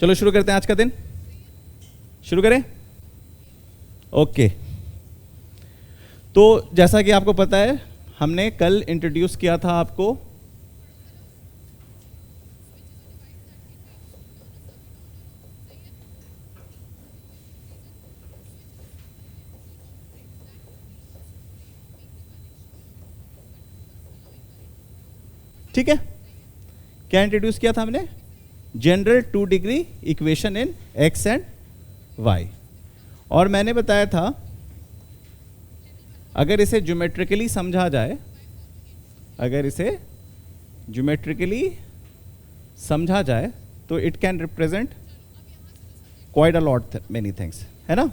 चलो शुरू करते हैं आज का दिन, शुरू करें। ओके, तो जैसा कि आपको पता है हमने कल इंट्रोड्यूस किया था आपको ठीक है, क्या इंट्रोड्यूस किया था हमने? General 2 degree equation in x and y. और मैंने बताया था अगर इसे ज्योमेट्रिकली समझा जाए, अगर इसे ज्योमेट्रिकली समझा जाए तो it can represent quite a lot many things, है ना,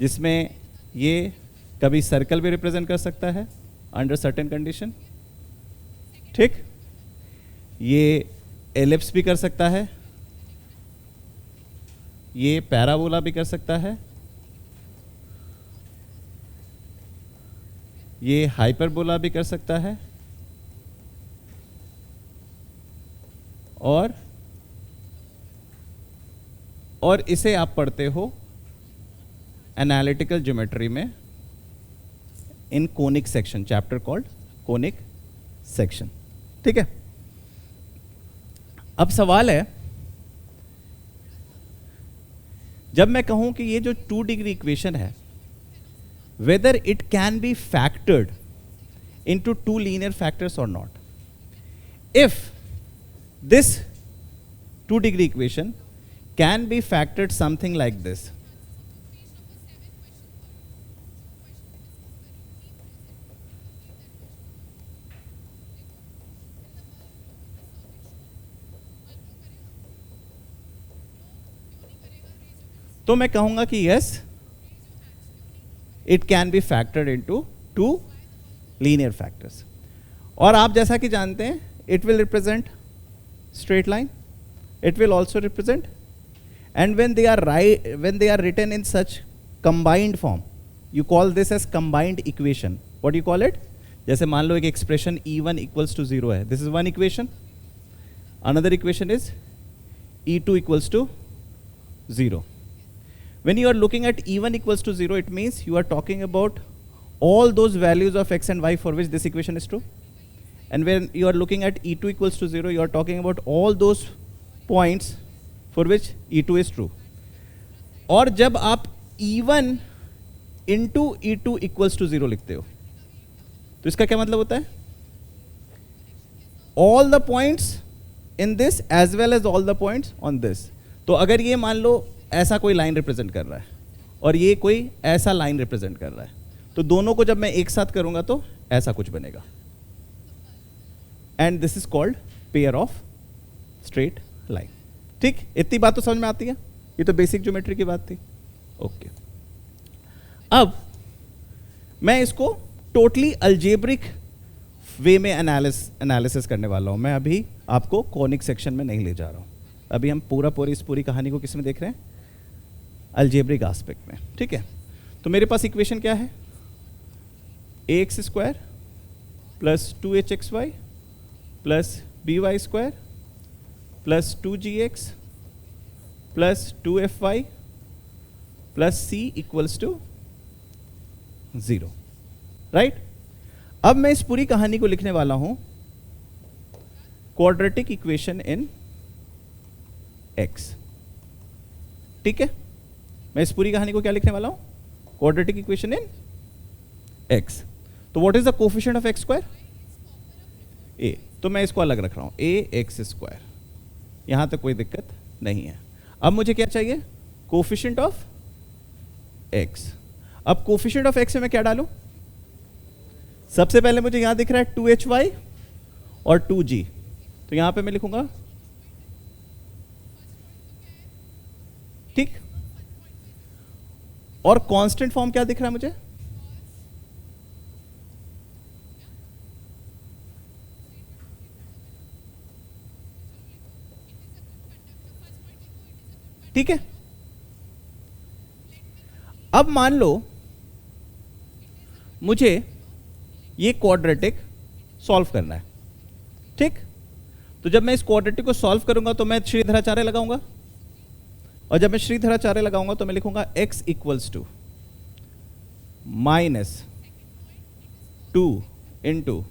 जिसमें ये कभी सर्कल भी रिप्रेजेंट कर सकता है अंडर सर्टेन कंडीशन, ठीक, ये एलिप्स भी कर सकता है, ये पैराबोला भी कर सकता है, ये हाइपरबोला भी कर सकता है, और इसे आप पढ़ते हो एनालिटिकल ज्योमेट्री में इन conic section, chapter called conic section, ठीक है। अब सवाल है, जब मैं कहूं कि ये जो 2 डिग्री इक्वेशन है, whether it can be factored into 2 linear factors or not. If this 2 degree equation can be factored something like this, तो मैं कहूंगा कि yes, it can be factored into 2 linear factors. और आप जैसा कि जानते हैं, it will represent straight line, it will also represent, and when they are written in such combined form, you call this as combined equation. What do you call it? जैसे मान लो एक expression E1 equals to 0 है, this is one equation. Another equation is E2 equals to 0. When you are looking at E1 equals to 0, it means you are talking about all those values of x and y for which this equation is true. And when you are looking at E2 equals to 0, you are talking about all those points for which E2 is true. और जब आप E1 into E2 equals to 0 लिखते हो, तो इसका क्या मतलब होता है? All the points in this as well as all the points on this. तो अगर ये मान लो ऐसा कोई लाइन रिप्रेजेंट कर रहा है और ये कोई ऐसा लाइन रिप्रेजेंट कर रहा है, तो दोनों को जब मैं एक साथ करूंगा तो ऐसा कुछ बनेगा, and this is called pair of straight line, ठीक। इतनी बात तो समझ में आती है, ये तो बेसिक ज्योमेट्री की बात थी, ओके। अब मैं इसको टोटली अलजेब्रिक वे में एनालिसिस करने वाला हूं। मैं अभी आपको कॉनिक सेक्शन में नहीं ले जा रहा हूं, अभी हम इस पूरी कहानी को किस में देख रहे हैं? अलजेब्रिक एस्पेक्ट में, ठीक है। तो मेरे पास इक्वेशन क्या है? ax square plus 2hxy plus by square plus 2gx plus 2fy plus c equals to 0, right. अब मैं इस पूरी कहानी को लिखने वाला हूं क्वाड्रेटिक इक्वेशन इन x, ठीक है। मैं इस पूरी कहानी को क्या लिखने वाला हूं? Quadratic equation in x। तो what is the coefficient of x square? a, तो मैं इसको अलग रख रहा हूं, ax स्क्वायर, यहां तक कोई दिक्कत नहीं है। अब मुझे क्या चाहिए? Coefficient of x। अब कोफिशिएंट ऑफ x में मैं क्या डालूं? सबसे पहले मुझे यहां दिख रहा है 2hy और 2g, तो यहां पे मैं लिखूंगा, ठीक। और कांस्टेंट फॉर्म क्या दिख रहा है मुझे? ठीक है। अब मान लो मुझे ये क्वाड्रेटिक सॉल्व करना है, ठीक। तो जब मैं इस क्वाड्रेटिक को सॉल्व करूंगा तो मैं श्रीधराचार्य लगाऊंगा, और जब मैं श्रीधराचार्य लगाऊंगा तो मैं लिखूंगा x equals to minus 2 into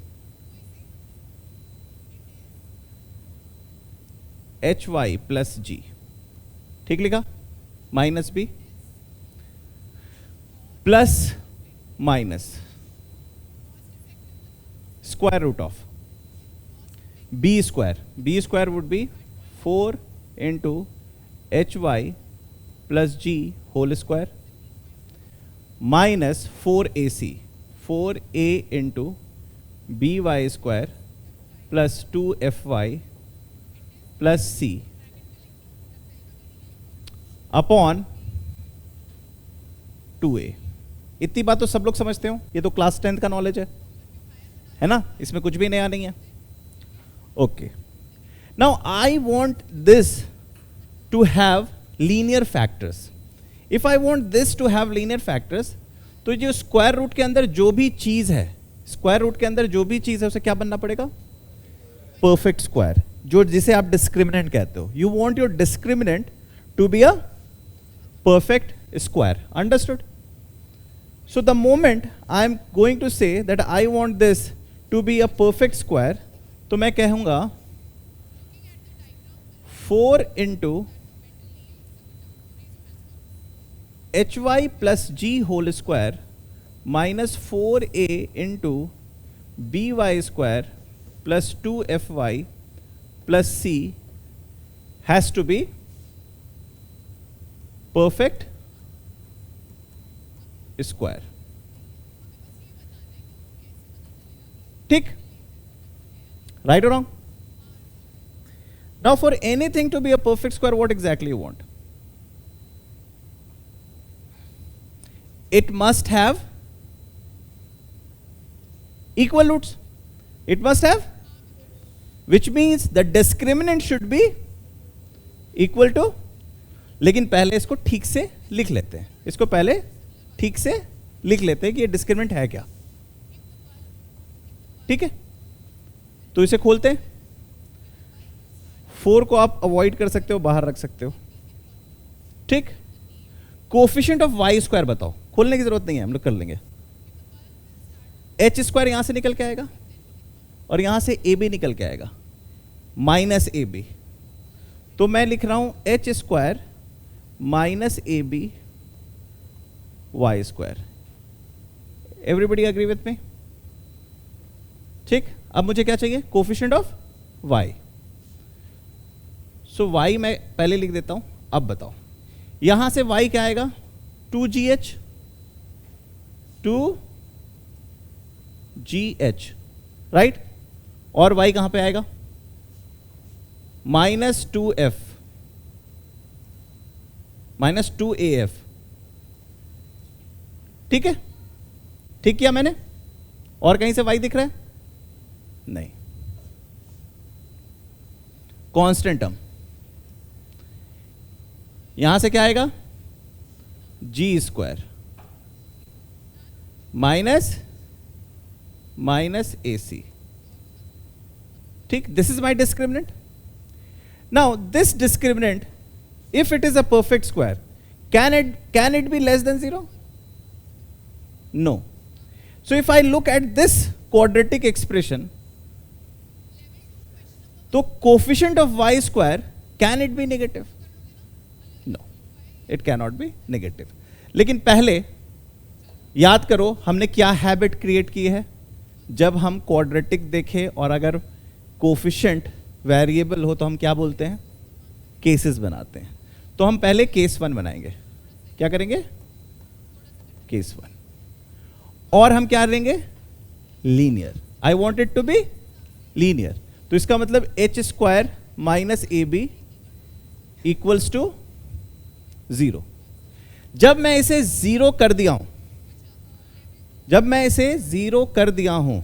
H Y plus G, ठीक लिखा, minus B plus minus square root of B square would be 4 into H Y plus G whole square minus 4ac 4a into B Y square plus 2fy plus C upon 2a। इतनी बात तो सब लोग समझते हो, ये तो class 10th का नॉलेज है ना, इसमें कुछ भी नया नहीं है। Okay, now I want this to have linear factors. If I want this to have linear factors, तो जो स्क्वायर रूट के अंदर जो भी चीज है, स्क्वायर रूट के अंदर जो भी चीज है उसे क्या बनना पड़ेगा? परफेक्ट स्क्वायर, जो जिसे आप डिस्क्रिमिनेंट कहते हो। You want your discriminant to be a perfect square. Understood? So the moment I am going to say that I want this to be a perfect square, तो मैं कहूंगा 4 into hy plus g whole square minus 4a into by square plus 2fy plus c has to be perfect square. ठीक? Right or wrong? Now for anything to be a perfect square, what exactly you want? It must have equal roots. It must have, which means the discriminant should be equal to, लेकिन पहले इसको ठीक से लिख लेते हैं, इसको पहले ठीक से लिख लेते हैं कि ये डिस्क्रिमिनेंट है क्या। ठीक है, तो इसे खोलते हैं। 4 को आप अवॉइड कर सकते हो, बाहर रख सकते हो। ठीक, कोफिशिएंट ऑफ वाई स्क्वायर बताओ, खोलने की जरूरत नहीं है, हम लोग कर लेंगे। एच स्क्वायर यहां से निकल के आएगा और यहां से ए बी निकल के आएगा, माइनस ए बी। तो मैं लिख रहा हूं h square minus A b Y square. Everybody agree with me? ठीक, अब मुझे क्या चाहिए? Coefficient of y. So y मैं पहले लिख देता हूं। अब बताओ यहां से वाई क्या आएगा? 2gh 2gh, right? और वाई कहां पे आएगा? Minus 2f minus 2af। ठीक है, ठीक किया मैंने? और कहीं से y दिख रहा है? नहीं। कांस्टेंट टर्म यहां से क्या आएगा? g square minus ac। ठीक, this is my discriminant. Now this discriminant, if it is a perfect square, can it be less than 0? No. So if I look at this quadratic expression, तो coefficient of y square, can it be negative? No, it cannot be negative. लेकिन पहले याद करो हमने क्या habit create की है। जब हम क्वाड्रेटिक देखें और अगर कोफिशिएंट वेरिएबल हो तो हम क्या बोलते हैं? केसेस बनाते हैं। तो हम पहले केस 1 बनाएंगे। क्या करेंगे? केस 1। और हम क्या करेंगे? Linear. I want it to be linear. तो इसका मतलब H square minus A B equals to 0। जब मैं इसे 0 कर दिया हूं,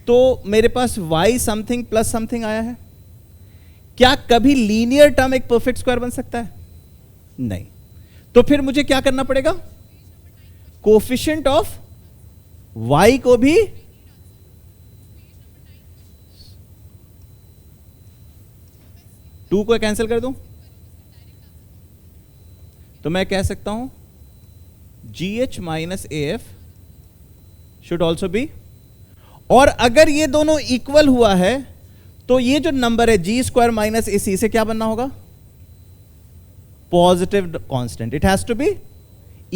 तो मेरे पास y समथिंग प्लस समथिंग आया है। क्या कभी लीनियर टर्म एक परफेक्ट स्क्वायर बन सकता है? नहीं। तो फिर मुझे क्या करना पड़ेगा? कोफिशिएंट ऑफ y को भी टू को कैंसिल कर दूं, तो मैं कह सकता हूं GH minus AF should also be, और अगर ये दोनों इक्वल हुआ है तो ये जो नंबर है G स्क्वायर माइनस AC से क्या बनना होगा? Positive constant. It has to be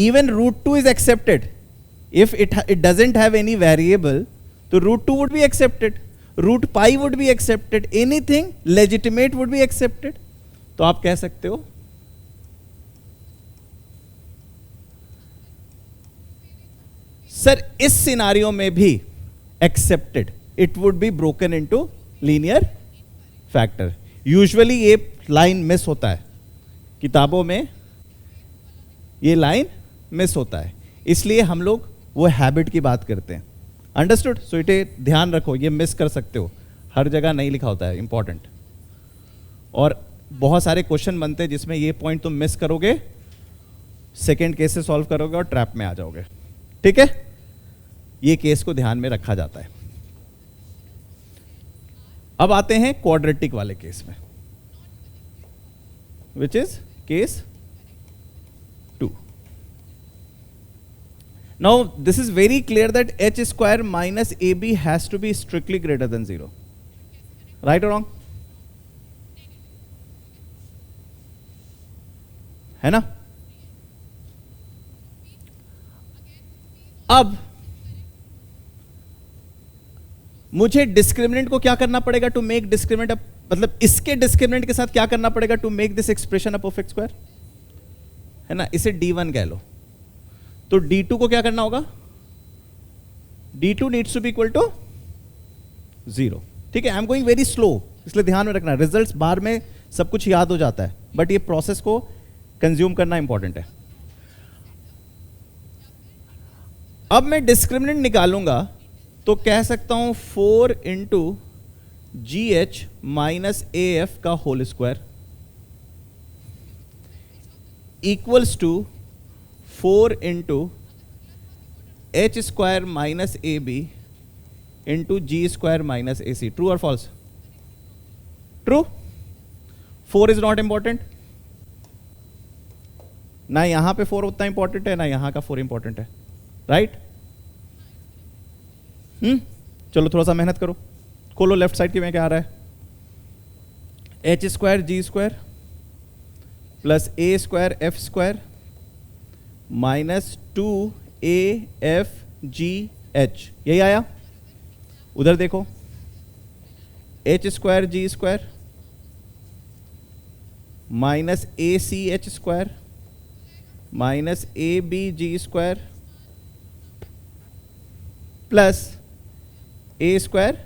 even √2 is accepted. If it doesn't have any variable, तो √2 would be accepted, root pi would be accepted, anything legitimate would be accepted. तो आप कह सकते हो सर इस सिनारियो में भी accepted, it would be broken into linear factor. Usually ये लाइन मिस होता है किताबों में, ये लाइन मिस होता है, इसलिए हम लोग वो हैबिट की बात करते हैं. अंडरस्टूड? सो इटे ध्यान रखो, ये मिस कर सकते हो, हर जगह नहीं लिखा होता है, इंपॉर्टेंट. और बहुत सारे क्वेश्चन बनते हैं जिसमें ये पॉइंट तुम मिस करोगे, सेकेंड केस से सॉल्व करोगे और ट्रैप में आ जाओगे. ठीक है, ये केस को ध्यान में रखा जाता है. अब आते हैं क्वाड्रेटिक वाले केस में, which is case 2. Now this is very clear that H square minus AB has to be strictly greater than 0. Right or wrong? है ना? अब मुझे डिस्क्रिमिनेंट को क्या करना पड़ेगा टू मेक डिस्क्रिमिनेंट, मतलब इसके डिस्क्रिमिनेंट के साथ क्या करना पड़ेगा to make this expression a perfect square, है ना? इसे D1 कह लो. तो D2 को क्या करना होगा? D2 needs to be equal to 0. ठीक है, I am going very slow, इसलिए ध्यान में रखना. रिजल्ट्स बाहर में सब कुछ याद हो जाता है, बट ये प्रोसेस को कंज्यूम करना इंपॉर्टेंट है. अब मैं डिस्क्रिमिनेंट निकालूंगा तो कह सकता हूं 4 इंटू GH माइनस AF का whole square equals to 4 into H square minus AB into G square minus AC. True और false? True. 4 is not important, ना यहां पे 4 उतना इंपॉर्टेंट है, ना यहां का 4 इंपॉर्टेंट है. राइट? चलो थोड़ा सा मेहनत करो, खोलो लेफ्ट साइड के में क्या आ रहा है? H square G square plus A square F square minus 2AFGH. यही आया? उधर देखो, H square G square minus ACH square minus ABG square plus A square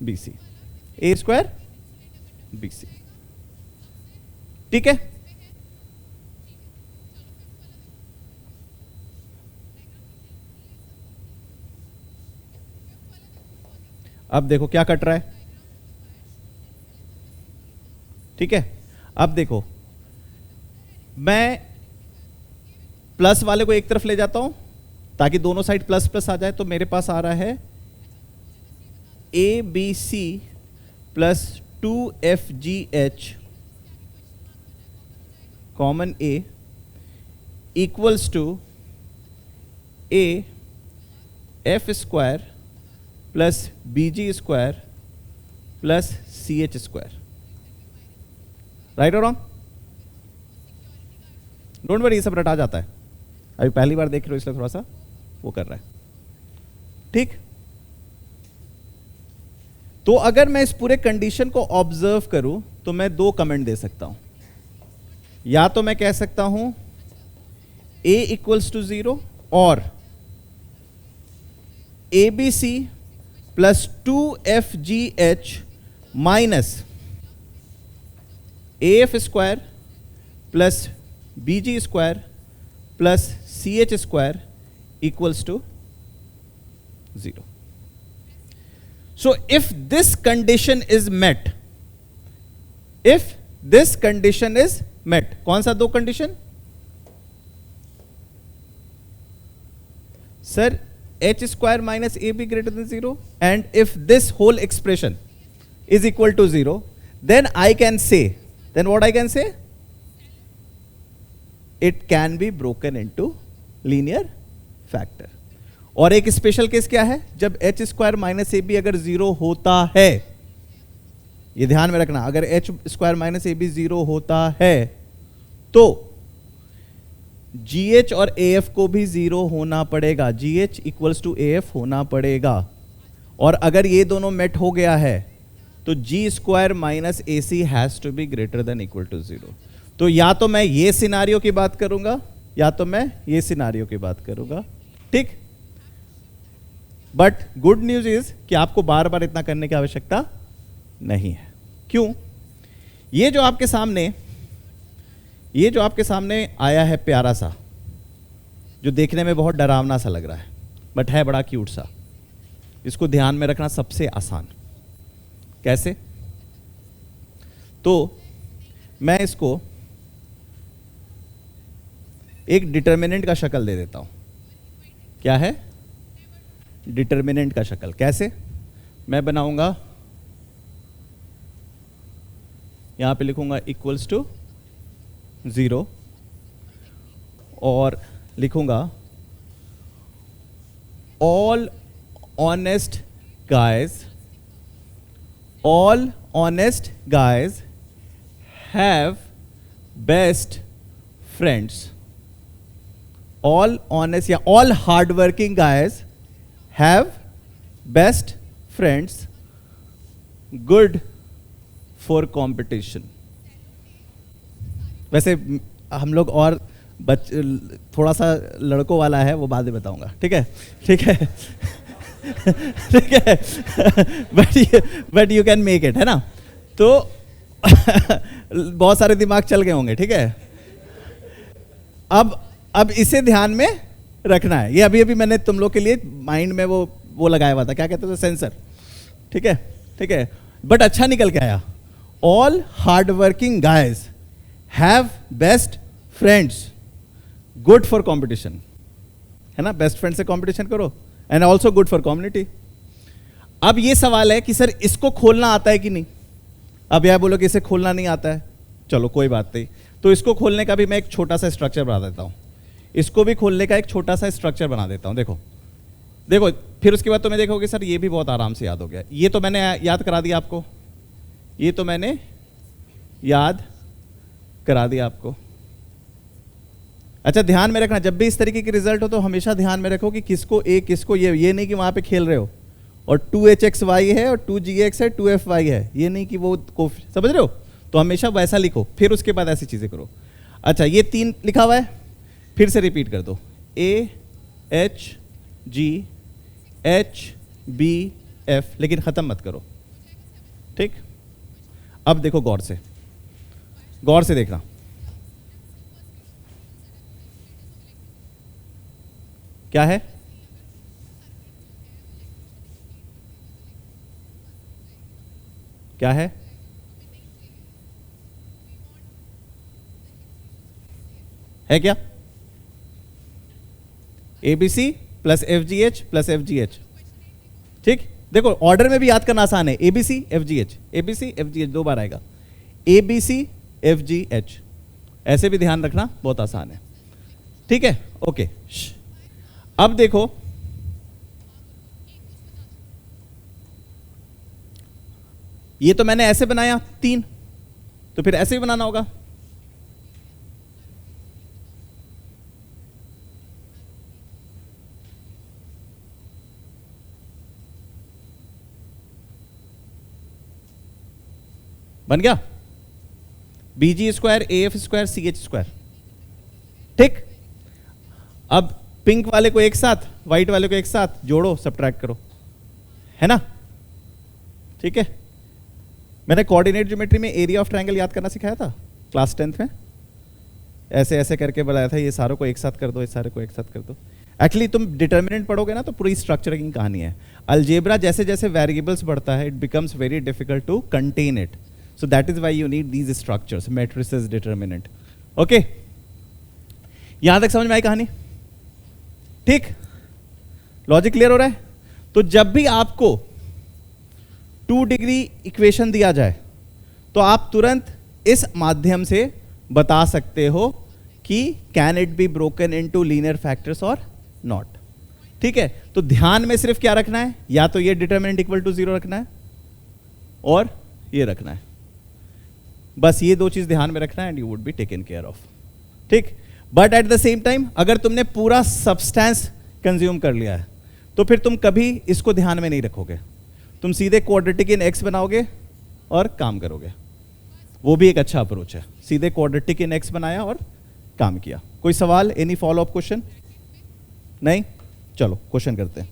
BC. A square BC. ठीक है? अब देखो क्या कट रहा है. ठीक है, अब देखो मैं प्लस वाले को एक तरफ ले जाता हूं ताकि दोनों साइड प्लस प्लस आ जाए. तो मेरे पास आ रहा है ABC plus 2FGH common A equals to A F square plus BG square plus CH square. Right और रॉन्ग? डोंट वरी, ये सब रटा जाता है, अभी पहली बार देख रहे हो इसलिए थोड़ा सा वो कर रहा है. ठीक? तो अगर मैं इस पूरे कंडीशन को ऑब्जर्व करूं तो मैं दो कमेंट दे सकता हूं. या तो मैं कह सकता हूं A इक्वल्स टू 0 और ABC plus 2FGH minus AF square plus BG square plus CH square equals to 0. So if this condition is met, if this condition is met, कौन सा दो condition? Sir H square minus AB greater than 0, and if this whole expression is equal to 0, then I can say, then what I can say? It can be broken into linear factor. और एक special case क्या है, जब h square minus ए b अगर zero होता है, ये ध्यान में रखना, अगर एच स्क्वायर माइनस ए बी जीरो होता है तो जी एच और ए एफ को भी जीरो होना पड़ेगा, g h equals to a f होना पड़ेगा। और अगर ये दोनों मेट हो गया है तो G square minus A C has to be greater than equal to zero. तो या तो मैं ये सिनारियो की बात करूंगा या तो मैं ये सिनारियो की बात करूंगा, ठीक। बट गुड न्यूज इज कि आपको बार बार इतना करने की आवश्यकता नहीं है। क्यों? ये जो आपके सामने आया है प्यारा सा, जो देखने में बहुत डरावना सा लग रहा है बट है बड़ा क्यूट सा, इसको ध्यान में रखना सबसे आसान। कैसे? तो मैं इसको एक डिटर्मिनेंट का शक्ल दे देता हूं। क्या है? डिटर्मिनेंट का शक्ल। कैसे? मैं बनाऊंगा, यहां पे लिखूंगा इक्वल्स टू 0 और लिखूंगा all honest guys have best friends. All honest या all hardworking guys have best friends, good for competition. वैसे हम लोग और थोड़ा सा लड़कों वाला है, वो बाद में बताऊंगा, ठीक है ठीक है ठीक है but you can make it, है ना। तो बहुत सारे दिमाग चल गए होंगे, ठीक है। अब इसे ध्यान में रखना है। ये अभी मैंने तुम लोग के लिए माइंड में वो लगाया हुआ था, क्या कहते थे, सेंसर, ठीक है ठीक है। बट अच्छा निकल के आया। All hard working guys have best friends, good for competition, है ना। बेस्ट फ्रेंड से कंपटीशन करो and also good for community. अब ये सवाल है कि सर इसको खोलना आता है कि नहीं। अब यह बोलो कि इसे खोलना नहीं आता है, चलो कोई बात नहीं। तो इसको खोलने का भी मैं एक छोटा सा स्ट्रक्चर बना देता हूं। इसको भी खोलने का एक छोटा सा स्ट्रक्चर बना देता हूं। देखो देखो, फिर उसके बाद तो मैं देखोगे सर ये भी बहुत आराम से याद हो गया। ये तो मैंने याद करा दिया आपको, ये तो मैंने याद करा दिया आपको। अच्छा, ध्यान में रखना, जब भी इस तरीके की रिजल्ट हो तो हमेशा ध्यान में रखो कि किसको ए किसको ये नहीं कि वहां पे खेल रहे हो और 2hxy है और 2gx है 2fy है, ये नहीं कि वो समझ रहे हो। तो हमेशा वैसा लिखो, फिर उसके बाद ऐसी चीजें करो। अच्छा, ये 3 लिखा हुआ है, फिर से रिपीट कर दो, A H G H B F, लेकिन खत्म मत करो, ठीक। अब देखो गौर से देखना। क्या है? क्या है? है क्या? ABC plus FGH plus FGH, ठीक। देखो ऑर्डर में भी याद करना आसान है, ABC FGH, ABC FGH 2 बार आएगा, ABC FGH, ऐसे भी ध्यान रखना, बहुत आसान है, ठीक है। ओके, अब देखो ये तो मैंने ऐसे बनाया 3, तो फिर ऐसे भी बनाना होगा। बन गया BG square AF square CH square, ठीक। अब पिंक वाले को एक साथ, व्हाइट वाले को एक साथ जोड़ो, सब्ट्रैक्ट करो, है ना, ठीक है। मैंने कोऑर्डिनेट ज्योमेट्री में एरिया ऑफ ट्रायंगल याद करना सिखाया था क्लास 10th में, ऐसे ऐसे करके बताया था, ये सारों को एक साथ कर दो, इस सारे को एक साथ कर दो। एक्चुअली तुम डिटर्मिनेंट पढ़ोगे ना तो पूरी स्ट्रक्चर की कहानी है। अलजेब्रा जैसे जैसे वेरिएबल्स बढ़ता है, it becomes very difficult to contain it, so that is why you need these structures, matrices, determinant, okay। यहां तक समझ में आई कहानी, ठीक। लॉजिक क्लियर हो रहा है। तो जब भी आपको 2 डिग्री इक्वेशन दिया जाए तो आप तुरंत इस माध्यम से बता सकते हो कि can it be broken into linear factors और नॉट। ठीक है, तो ध्यान में सिर्फ क्या रखना है, या तो ये डिटर्मिनेंट इक्वल टू 0 रखना है और ये रखना है, बस ये दो चीज ध्यान में रखना है and you would be taken care of. ठीक, but at the same time अगर तुमने पूरा सब्सटेंस कंज्यूम कर लिया है तो फिर तुम कभी इसको ध्यान में नहीं रखोगे, तुम सीधे क्वाड्रेटिक इन एक्स बनाओगे और काम करोगे। वो भी एक अच्छा अप्रोच है, सीधे क्वाड्रेटिक इन एक्स बनाया और काम किया। कोई सवाल, एनी फॉलो अप क्वेश्चन? नहीं, चलो क्वेश्चन करते हैं।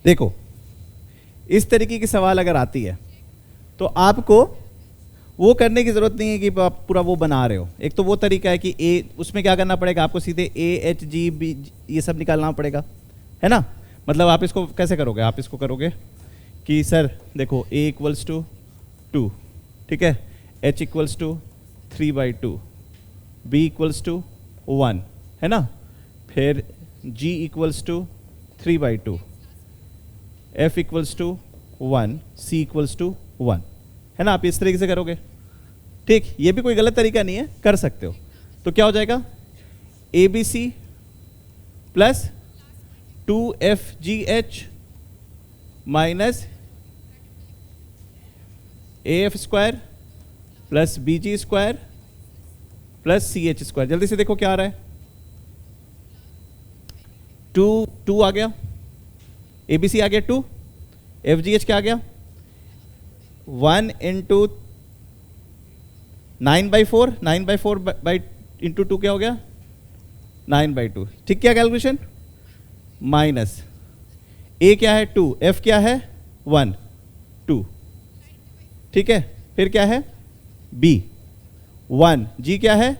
देखो, इस तरीके की सवाल अगर आती है तो आपको वो करने की जरूरत नहीं है कि आप पूरा वो बना रहे हो। एक तो वो तरीका है कि ए, उसमें क्या करना पड़ेगा आपको, सीधे ए एच जी बी ये सब निकालना पड़ेगा, है ना। मतलब आप इसको कैसे करोगे, आप इसको करोगे कि सर देखो ए इक्वल्स टू 2, ठीक है, H equals to 3/2, B equals to 1, है ना, फिर G equals to 3/2, F equals to 1, C equals to 1, है ना। आप इस तरीके से करोगे, ठीक, ये भी कोई गलत तरीका नहीं है, कर सकते हो। तो क्या हो जाएगा, a B c plus 2FGH minus AF square plus BG square plus CH square. जल्दी से देखो क्या आ रहा है, 2 आ गया, ABC आ गया 2, FGH क्या आ गया 1 इंटू 9/4, 9/4 इंटू 2 क्या हो गया 9/2, ठीक। क्या कैलकुलेशन, माइनस A क्या है 2, F क्या है 1 2, ठीक है, फिर क्या है B 1, G क्या है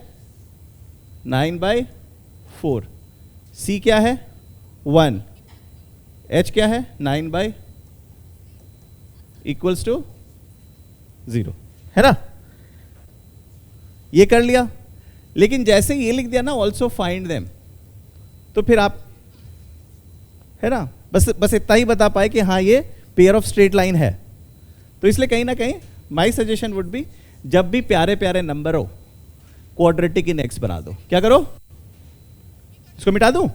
9/4, C क्या है 1, H क्या है 9 इक्वल्स टू 0, है ना। ये कर लिया, लेकिन जैसे ये लिख दिया ना ऑल्सो फाइंड देम, तो फिर आप, है ना, बस इतना ही बता पाए कि हाँ ये पेयर ऑफ स्ट्रेट लाइन है। तो इसलिए कहीं ना कहीं माय सजेशन वुड बी, जब भी प्यारे प्यारे नंबर हो क्वाड्रेटिक इन एक्स बना दो। क्या करो, इसको मिटा दूं,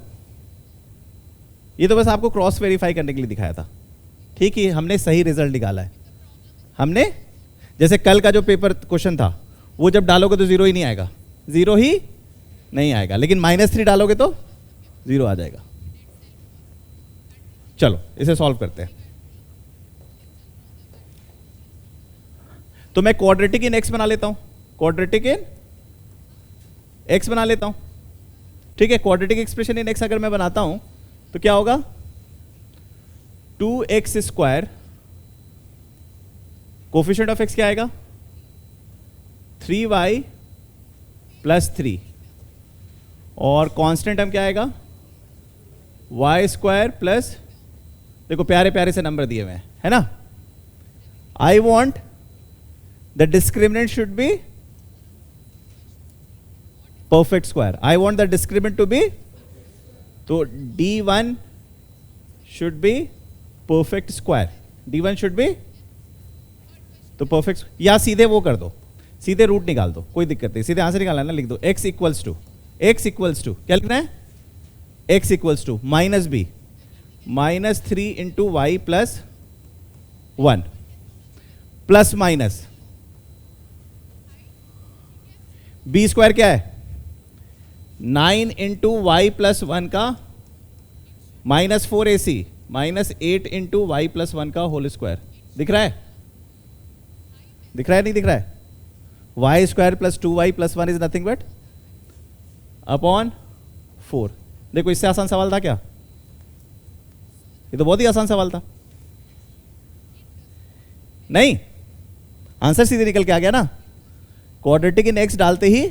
ये तो बस आपको क्रॉस वेरीफाई करने के लिए दिखाया था, ठीक है, हमने सही रिजल्ट निकाला है। हमने जैसे कल का जो पेपर क्वेश्चन था वो जब डालोगे तो 0 ही नहीं आएगा, 0 ही नहीं आएगा, लेकिन -3 डालोगे तो 0 आ जाएगा। चलो इसे सॉल्व करते हैं। तो मैं क्वाड्रेटिक इन एक्स बना लेता हूं, क्वाड्रेटिक इन एक्स बना लेता हूं, ठीक है। क्वाड्रेटिक एक्सप्रेशन इन एक्स अगर मैं बनाता हूं तो क्या होगा, 2x square, coefficient of x क्या आएगा 3y प्लस 3, और कांस्टेंट टर्म क्या आएगा y स्क्वायर प्लस, देखो प्यारे प्यारे से नंबर दिए हुए हैं, है ना। I want the discriminant should be perfect square. I want the discriminant to be, तो D1 should be perfect square. D1 should be, तो perfect, या सीधे वो कर दो, सीधे रूट निकाल दो, कोई दिक्कत नहीं, सीधे आंसर निकालना है ना, लिख दो x इक्वल्स टू क्या लिखना है, x equals to minus b minus 3 into y plus 1 plus minus b square क्या है 9 इंटू वाई प्लस 1 का minus 4ac minus 8 into y plus 1 का होल स्क्वायर। दिख रहा है, दिख रहा है नहीं दिख रहा है, y square plus 2y plus 1 is nothing but upon 4। देखो इससे आसान सवाल था क्या, ये तो बहुत ही आसान सवाल था, नहीं आंसर सीधे निकल के आ गया ना, क्वाड्रेटिक इन x डालते ही।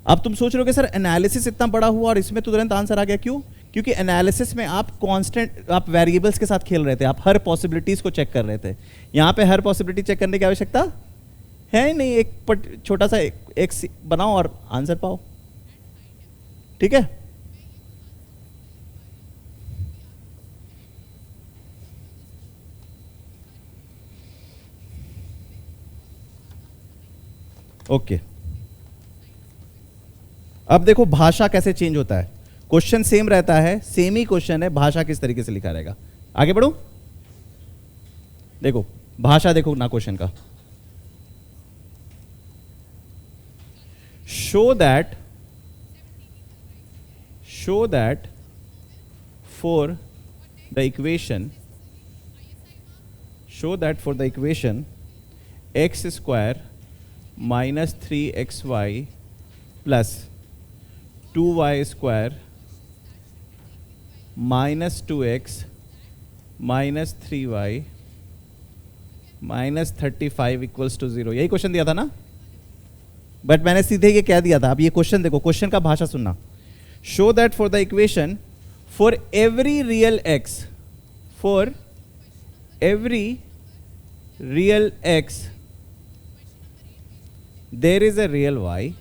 अब तुम सोच रहे हो कि सर एनालिसिस इतना बड़ा हुआ और इसमें तो तुरंत आंसर आ गया, क्यों? क्योंकि एनालिसिस में आप कांस्टेंट, आप वेरिएबल्स के साथ खेल रहे थे, आप हर पॉसिबिलिटीज को चेक कर रहे थे। यहां पे हर पॉसिबिलिटी चेक करने की आवश्यकता है ही नहीं, एक छोटा सा एक्स बनाओ और आंसर पाओ, ठीक है। ओके अब देखो भाषा कैसे चेंज होता है, क्वेश्चन सेम रहता है, सेम ही क्वेश्चन है, भाषा किस तरीके से लिखा रहेगा। आगे बढ़ो, देखो भाषा देखो ना क्वेश्चन का, show that for the equation x square minus 3xy plus 2y square minus 2x minus 3y minus 35 equals to 0, यही क्वेश्चन दिया था ना, बट मैंने सीधे ये कह दिया था। अब ये क्वेश्चन देखो, क्वेश्चन का भाषा सुनना, show that for the equation for every real x, for every real x there is a real y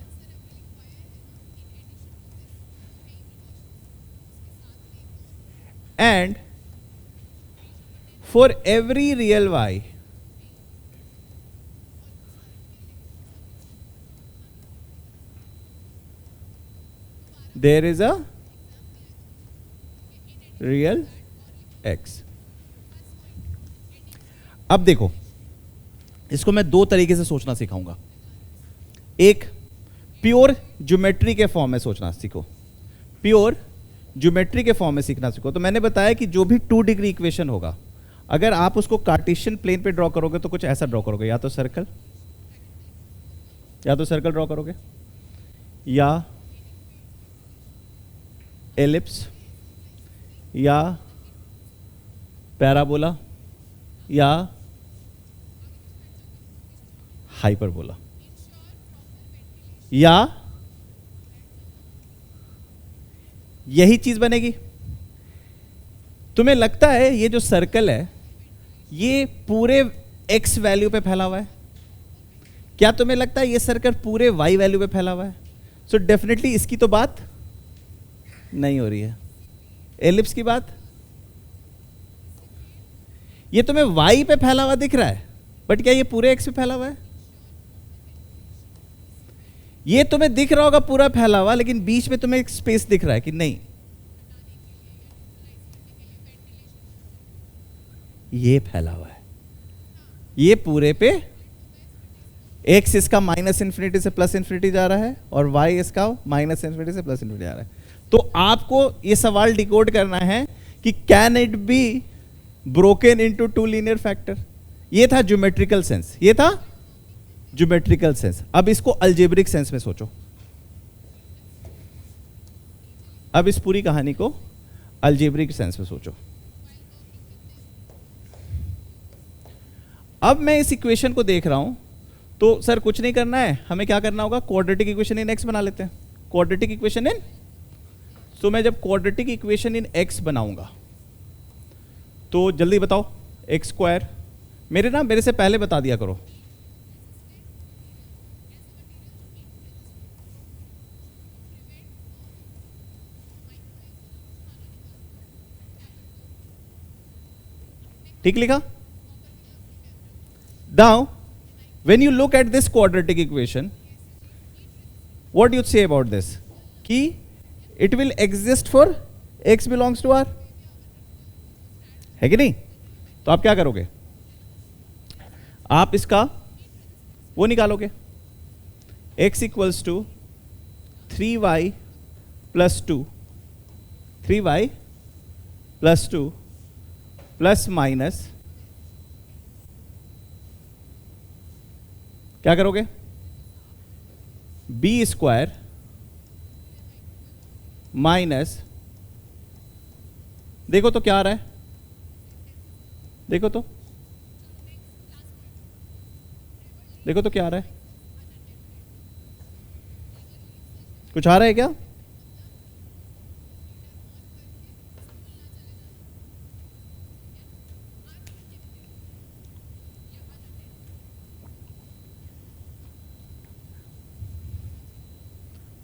and for every real y there is a real x। अब देखो इसको मैं दो तरीके से सोचना सिखाऊंगा, एक प्योर ज्योमेट्री के फॉर्म में सोचना सीखो, प्योर ज्योमेट्री के फॉर्म में सीखना सीखो। तो मैंने बताया कि जो भी 2 डिग्री इक्वेशन होगा, अगर आप उसको कार्टेशियन प्लेन पे ड्रॉ करोगे तो कुछ ऐसा ड्रॉ करोगे, या तो सर्कल ड्रॉ करोगे, या एलिप्स, या पैराबोला, या हाइपरबोला, या यही चीज बनेगी। तुम्हें लगता है ये जो सर्कल है ये पूरे x वैल्यू पे फैला हुआ है? क्या तुम्हें लगता है ये सर्कल पूरे y वैल्यू पे फैला हुआ है? सो डेफिनेटली इसकी तो बात नहीं हो रही है। एलिप्स की बात, ये तुम्हें y पे फैला हुआ दिख रहा है, बट क्या ये पूरे x पे फैला हुआ है? ये तुम्हें दिख रहा होगा पूरा फैला हुआ, लेकिन बीच में तुम्हें एक स्पेस दिख रहा है कि नहीं, ये फैला हुआ है, ये पूरे पे x इसका माइनस इंफिनिटी से प्लस इंफिनिटी जा रहा है और y इसका माइनस इंफिनिटी से प्लस इंफिनिटी जा रहा है। तो आपको ये सवाल डिकोड करना है कि can it be broken into 2 linear factor. ये था ज्योमेट्रिकल सेंस, ये था ज्योमेट्रिकल सेंस। अब इसको अलजेब्रिक सेंस में सोचो, अब इस पूरी कहानी को अलजेब्रिक सेंस में सोचो। अब मैं इस इक्वेशन को देख रहा हूं, तो सर कुछ नहीं करना है, हमें क्या करना होगा, क्वाड्रेटिक इक्वेशन इन एक्स बना लेते हैं। क्वाड्रेटिक इक्वेशन इन, तो मैं जब क्वाड्रेटिक इक्वेशन इन एक्स बनाऊंगा तो जल्दी बताओ, एक्स स्क्वायर, मेरे से पहले बता दिया करो, ठीक लिखा? Now when you look at this quadratic equation, what do you say about this? कि it will exist for x belongs to R, है कि नहीं? तो आप क्या करोगे? आप इसका वो निकालोगे, x equals to 3y plus 2, 3y plus 2 plus minus, क्या करोगे? बी स्क्वायर माइनस, देखो तो क्या आ रहा है, देखो तो क्या आ रहा है, कुछ आ रहा है क्या?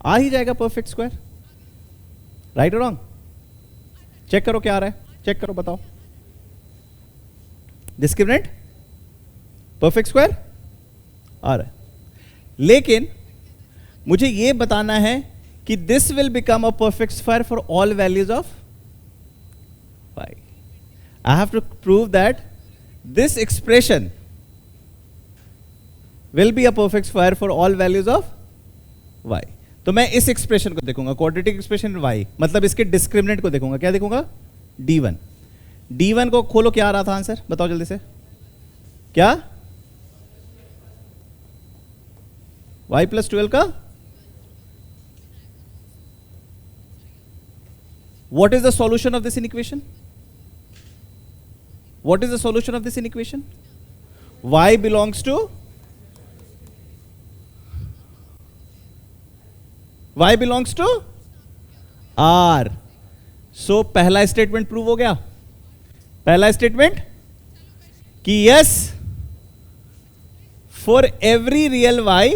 आ ही जाएगा परफेक्ट स्क्वायर, राइट और रॉन्ग? चेक करो क्या आ रहा है, चेक करो, बताओ। डिस्क्रिमिनेंट परफेक्ट स्क्वायर आ रहा है, लेकिन मुझे यह बताना है कि this will become a perfect square for all values of y. I have to prove that this expression will be a perfect square for all values of y. तो मैं इस एक्सप्रेशन को देखूंगा, क्वाड्रेटिक एक्सप्रेशन y, मतलब इसके discriminant को देखूंगा, क्या देखूंगा? d1. d1 को खोलो, क्या आ रहा था आंसर, बताओ जल्दी से, क्या? y प्लस 12 का what is the solution of this inequation? What is the solution of this inequation? y belongs to r. सो पहला स्टेटमेंट प्रूव हो गया, पहला स्टेटमेंट कि yes for every real y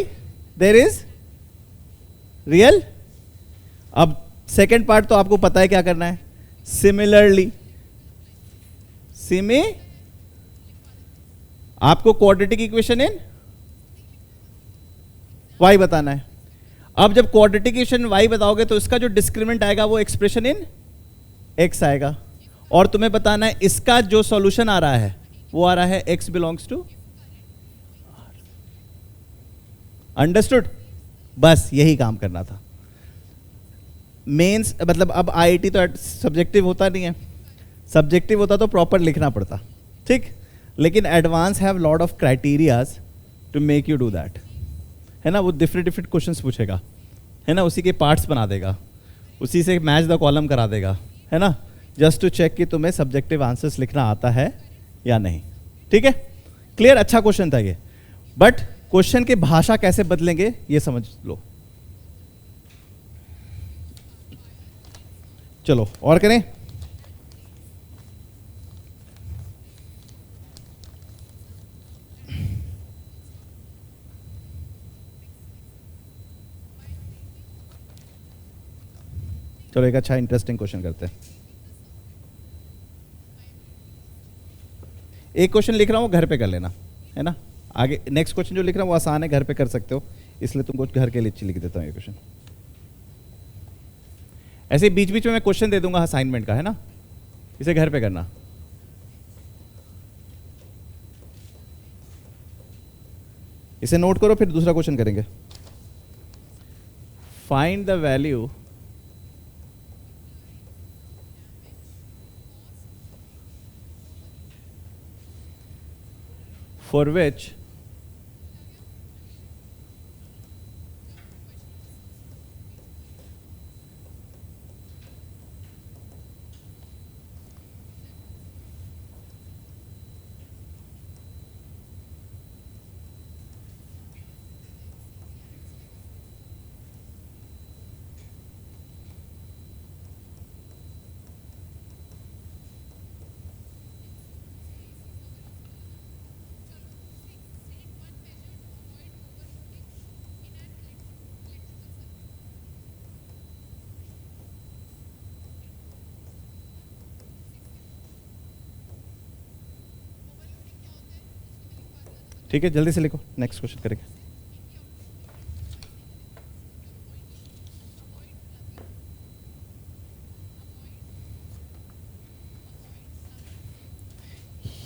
there is real. अब second part तो आपको पता है क्या करना है, सिमिलरली आपको क्वाड्रेटिक इक्वेशन इन y बताना है. अब जब क्वाड्रेटिक इक्वेशन y बताओगे तो इसका जो डिस्क्रिमिनेंट आएगा वो एक्सप्रेशन इन x आएगा, और तुम्हें बताना है इसका जो सॉल्यूशन आ रहा है वो आ रहा है x belongs to r. Understood? बस यही काम करना था. मेंस मतलब अब आईआईटी तो सब्जेक्टिव होता नहीं है, सब्जेक्टिव होता तो प्रॉपर लिखना पड़ता, ठीक, लेकिन advance have lot of criterias to make you do that, है ना. वो डिफरेंट क्वेश्चंस पूछेगा, है ना, उसी के पार्ट्स बना देगा, उसी से मैच द कॉलम करा देगा, है ना, जस्ट टू चेक कि तुम्हें सब्जेक्टिव आंसर्स लिखना आता है या नहीं. ठीक है, क्लियर? अच्छा क्वेश्चन था ये, बट क्वेश्चन की भाषा कैसे बदलेंगे ये समझ लो. चलो और करें. चलो एक अच्छा इंटरेस्टिंग क्वेश्चन करते हैं. एक क्वेश्चन लिख रहा हूं, घर पे कर लेना, है ना. आगे नेक्स्ट क्वेश्चन जो लिख रहा हूं वो आसान है, घर पे कर सकते हो, इसलिए तुमको घर के लिए लिख देता हूं ये क्वेश्चन. ऐसे बीच बीच में मैं क्वेश्चन दे दूंगा असाइनमेंट का, है ना, इसे घर पे करना. इसे नोट करो, फिर दूसरा क्वेश्चन करेंगे. Find the value for which ठीक है, जल्दी से लिखो, नेक्स्ट क्वेश्चन करेंगे।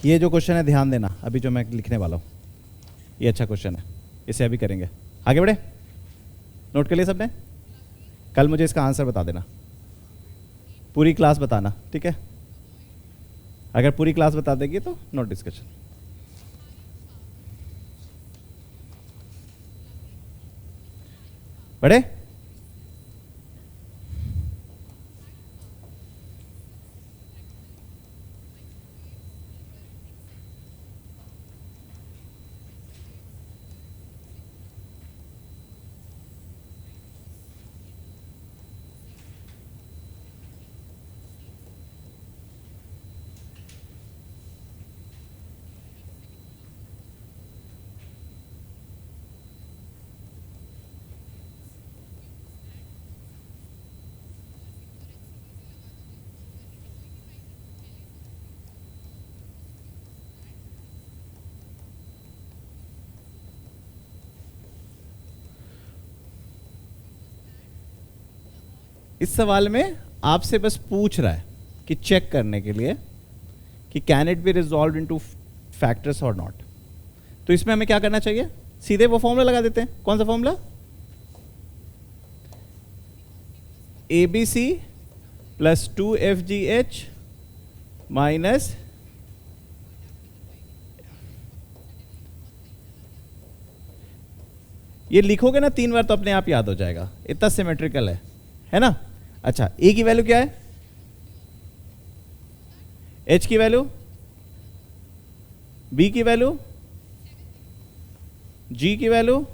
ये जो क्वेश्चन है ध्यान देना, अभी जो मैं लिखने वाला हूँ ये अच्छा क्वेश्चन है, इसे अभी करेंगे। आगे बढ़े, नोट कर लिया सबने? कल मुझे इसका आंसर बता देना, पूरी क्लास बताना, ठीक है? अगर पूरी क्लास बता देगी तो नो डिस्कशन। बढ़े? इस सवाल में आपसे बस पूछ रहा है कि चेक करने के लिए कि can it be resolve into factors और नॉट। तो इसमें हमें क्या करना चाहिए, सीधे वो फॉर्मूला लगा देते हैं। कौन सा formula? ABC plus 2FGH minus ये लिखोगे ना 3 बार तो अपने आप याद हो जाएगा, इतना सिमेट्रिकल है ना? अच्छा, ए की वैल्यू क्या है, एच की वैल्यू, बी की वैल्यू, जी की वैल्यू,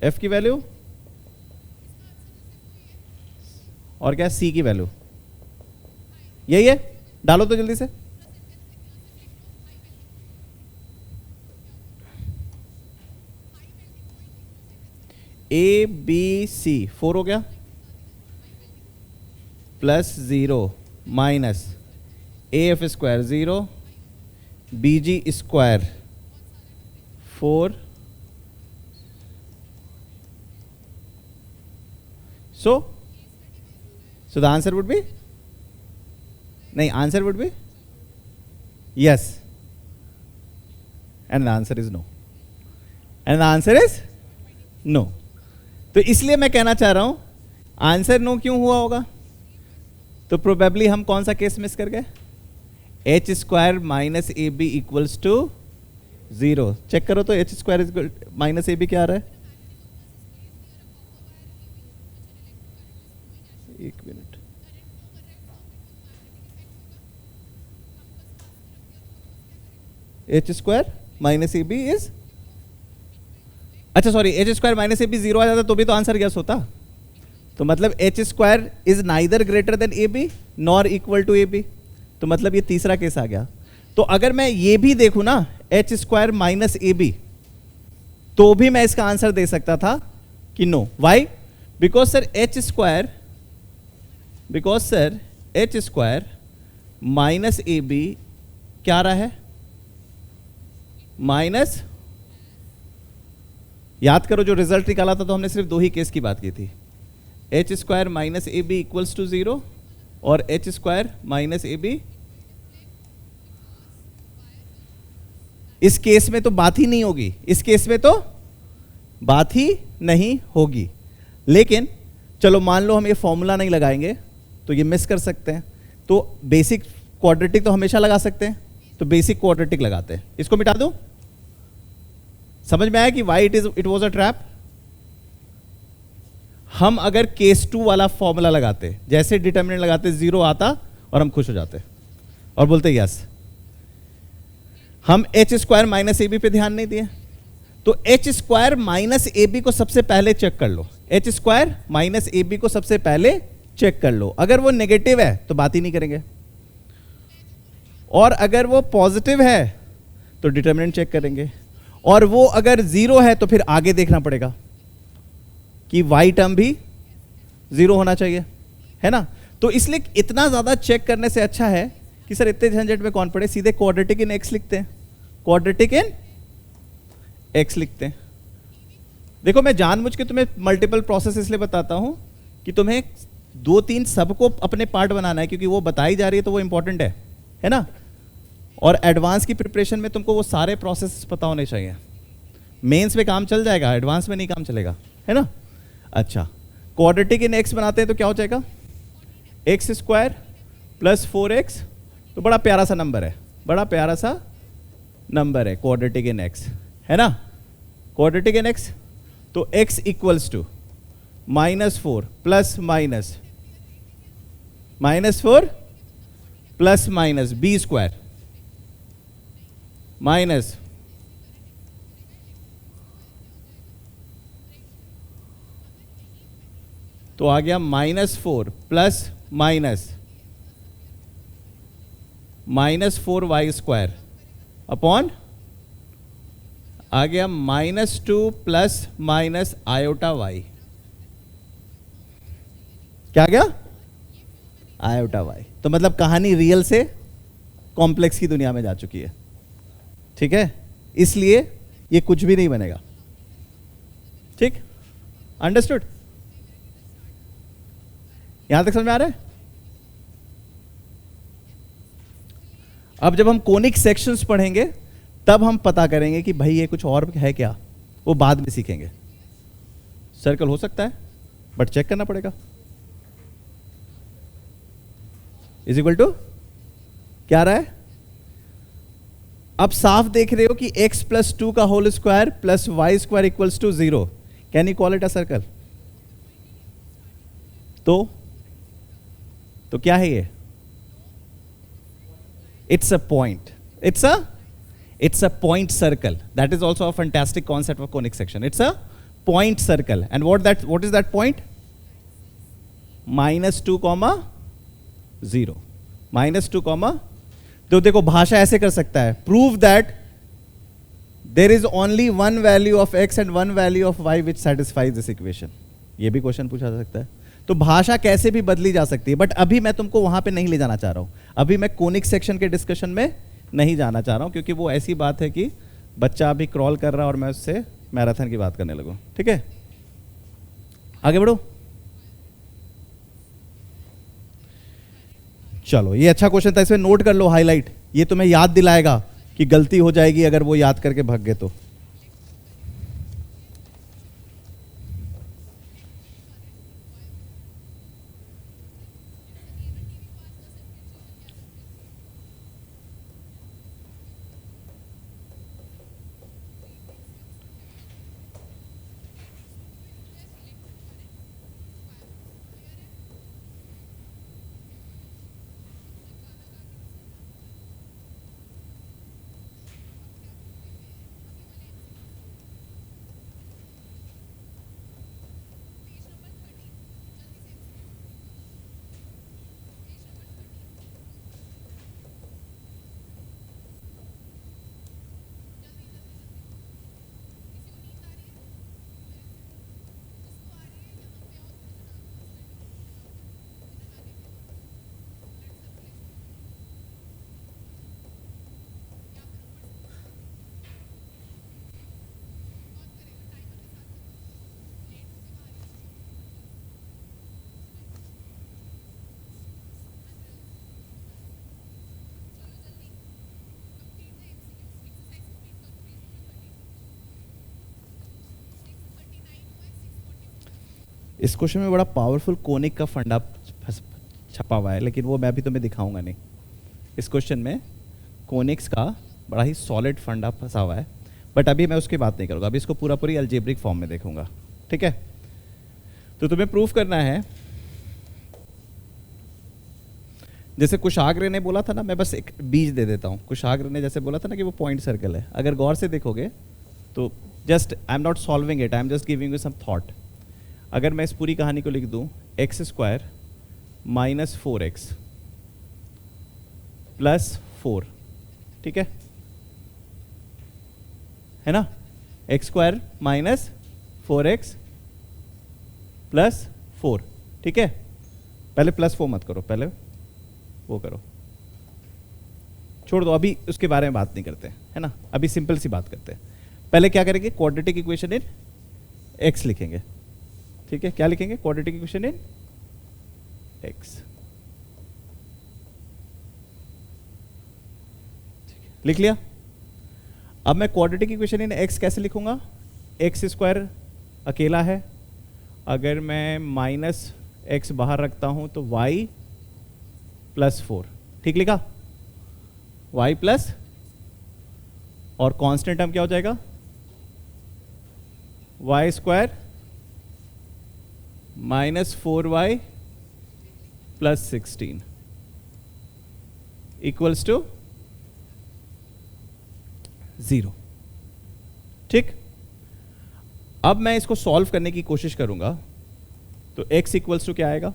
एफ की वैल्यू और क्या, सी की वैल्यू। यही है, डालो तो जल्दी से। ए बी सी 4 हो गया, plus 0 minus AF square 0, BG square 4, so the answer would be, नहीं, answer would be yes, and the answer is no, and the answer is no। तो इसलिए मैं कहना चाह रहा हूं आंसर नो क्यों हुआ होगा, तो प्रोबेबली हम कौन सा केस मिस कर गए, H square minus A B equals to 0। Check करो तो H square minus A B क्या आ रहा है, एक minute, H square minus A B is, अच्छा सॉरी, एच स्क्वायर माइनस ए बी 0 आ जाता तो भी तो आंसर यस होता। तो मतलब H square is neither greater than A B nor equal to A B, तो मतलब ये तीसरा केस आ गया। तो अगर मैं ये भी देखूं ना h square minus A B, तो भी मैं इसका आंसर दे सकता था कि no. Why? Because sir h square minus A B क्या रहा है, माइनस, याद करो जो रिजल्ट निकाला था तो हमने सिर्फ 2 ही केस की बात की थी, h square minus A B equals to 0 और एच स्क्वायर माइनस ए बी। इस केस में तो बात ही नहीं होगी, इस केस में तो बात ही नहीं होगी। लेकिन चलो मान लो हम ये फॉर्मूला नहीं लगाएंगे तो ये मिस कर सकते हैं, तो बेसिक क्वाड्रेटिक तो हमेशा लगा सकते हैं, तो बेसिक क्वाड्रेटिक लगाते हैं। इसको मिटा दूं, समझ में आया कि why it was a trap. हम अगर केस 2 वाला फॉर्मूला लगाते, जैसे डिटर्मिनेंट लगाते 0 आता और हम खुश हो जाते और बोलते यस। हम एच स्क्वायर माइनस ए बी पे ध्यान नहीं दिए, तो एच स्क्वायर माइनस ए बी को सबसे पहले चेक कर लो, एच स्क्वायर माइनस ए बी को सबसे पहले चेक कर लो। अगर वो नेगेटिव है तो बात ही नहीं करेंगे, और अगर वो पॉजिटिव है तो डिटर्मिनेंट चेक करेंगे, और वो अगर 0 है तो फिर आगे देखना पड़ेगा कि वाई टर्म भी 0 होना चाहिए, है ना? तो इसलिए इतना ज्यादा चेक करने से अच्छा है कि सर इतने झंझट में कौन पड़े, सीधे क्वाड्रेटिक इन एक्स लिखते हैं, क्वाड्रेटिक इन एक्स लिखते हैं। देखो मैं जानबूझ के तुम्हें मल्टीपल प्रोसेस इसलिए बताता हूं कि तुम्हें 2-3 सबको अपने पार्ट बनाना है, क्योंकि वो बताई जा रही है तो वो इंपॉर्टेंट है ना। और एडवांस की प्रिपरेशन में तुमको वो सारे प्रोसेस पता होने चाहिए। मेंस में काम चल जाएगा, एडवांस में नहीं काम चलेगा, है ना। अच्छा, क्वाड्रेटिक इन एक्स बनाते हैं तो क्या हो जाएगा, एक्स स्क्वायर प्लस 4x, तो बड़ा प्यारा सा नंबर है, बड़ा प्यारा सा नंबर है क्वाड्रेटिक इन एक्स, है ना। क्वाड्रेटिक इन एक्स तो x equals to -4 plus minus -4 plus minus b square minus तो आ गया -4 प्लस -4 वाई स्क्वायर अपॉन आ गया -2 प्लस माइनस आयोटा वाई। क्या गया, आयोटा वाई। तो मतलब कहानी रियल से कॉम्प्लेक्स की दुनिया में जा चुकी है, ठीक है। इसलिए ये कुछ भी नहीं बनेगा, ठीक, अंडरस्टूड। यहां तक समझ में आ रहा है। अब जब हम कोनिक सेक्शंस पढ़ेंगे तब हम पता करेंगे कि भाई ये कुछ और है क्या, वो बाद में सीखेंगे। सर्कल हो सकता है बट चेक करना पड़ेगा। इज इक्वल टू क्या आ रहा है, अब साफ देख रहे हो कि x प्लस 2 का whole square plus y square equals to 0। Can you call it a circle. तो क्या है ये, it's a point, it's a point circle. That is also a fantastic concept of conic section. It's a point circle. And what is that point? -2, -0 -2, तो देखो भाषा ऐसे कर सकता है, prove that there is only one value of x and one value of y which satisfies this equation. ये भी question पूछा जा सकता है। तो भाषा कैसे भी बदली जा सकती है, बट अभी मैं तुमको वहां पे नहीं ले जाना चाह रहा हूं। अभी मैं कोनिक सेक्शन के डिस्कशन में नहीं जाना चाह रहा हूं, क्योंकि वो ऐसी बात है कि बच्चा अभी क्रॉल कर रहा है और मैं उससे मैराथन की बात करने लगूं, ठीक है। आगे बढ़ो। चलो, ये अच्छा क्वेश्चन था, इसमें नोट कर लो, हाईलाइट। ये तुम्हें याद दिलाएगा कि गलती हो जाएगी अगर वो याद करके भाग गए तो। इस क्वेश्चन में बड़ा पावरफुल कोनिक का फंडा छपा हुआ है, लेकिन वो मैं भी तुम्हें दिखाऊंगा नहीं। इस क्वेश्चन में कोनिक्स का बड़ा ही सॉलिड फंडा फंसा हुआ है, बट अभी मैं उसकी बात नहीं करूंगा। अभी इसको पूरा पूरी अलजेब्रिक फॉर्म में देखूंगा, ठीक है। तो तुम्हें प्रूफ करना है, जैसे कुशाग्र ने बोला था ना, मैं बस एक बीज दे देता हूं। कुशाग्र ने जैसे बोला था ना कि वो पॉइंट सर्कल है, अगर गौर से देखोगे तो just I am not solving it, I am just giving you some thought. अगर मैं इस पूरी कहानी को लिख दूं, x square minus 4x plus 4, ठीक है ना। X square minus 4x plus 4, ठीक है। पहले प्लस 4 मत करो, पहले वो करो, छोड़ दो, अभी उसके बारे में बात नहीं करते, है ना, अभी सिंपल सी बात करते हैं। पहले क्या करेंगे, क्वाड्रेटिक इक्वेशन इन एक्स लिखेंगे, ठीक है, क्या लिखेंगे, क्वाड्रेटिक इक्वेशन इन एक्स, लिख लिया। अब मैं क्वाड्रेटिक इक्वेशन इन एक्स कैसे लिखूंगा, एक्स स्क्वायर अकेला है, अगर मैं माइनस एक्स बाहर रखता हूं तो y प्लस 4, ठीक लिखा, y प्लस, और कांस्टेंट टर्म क्या हो जाएगा, y square minus 4y plus 16 equals to 0, ठीक। अब मैं इसको सॉल्व करने की कोशिश करूंगा, तो x इक्वल्स टू क्या आएगा,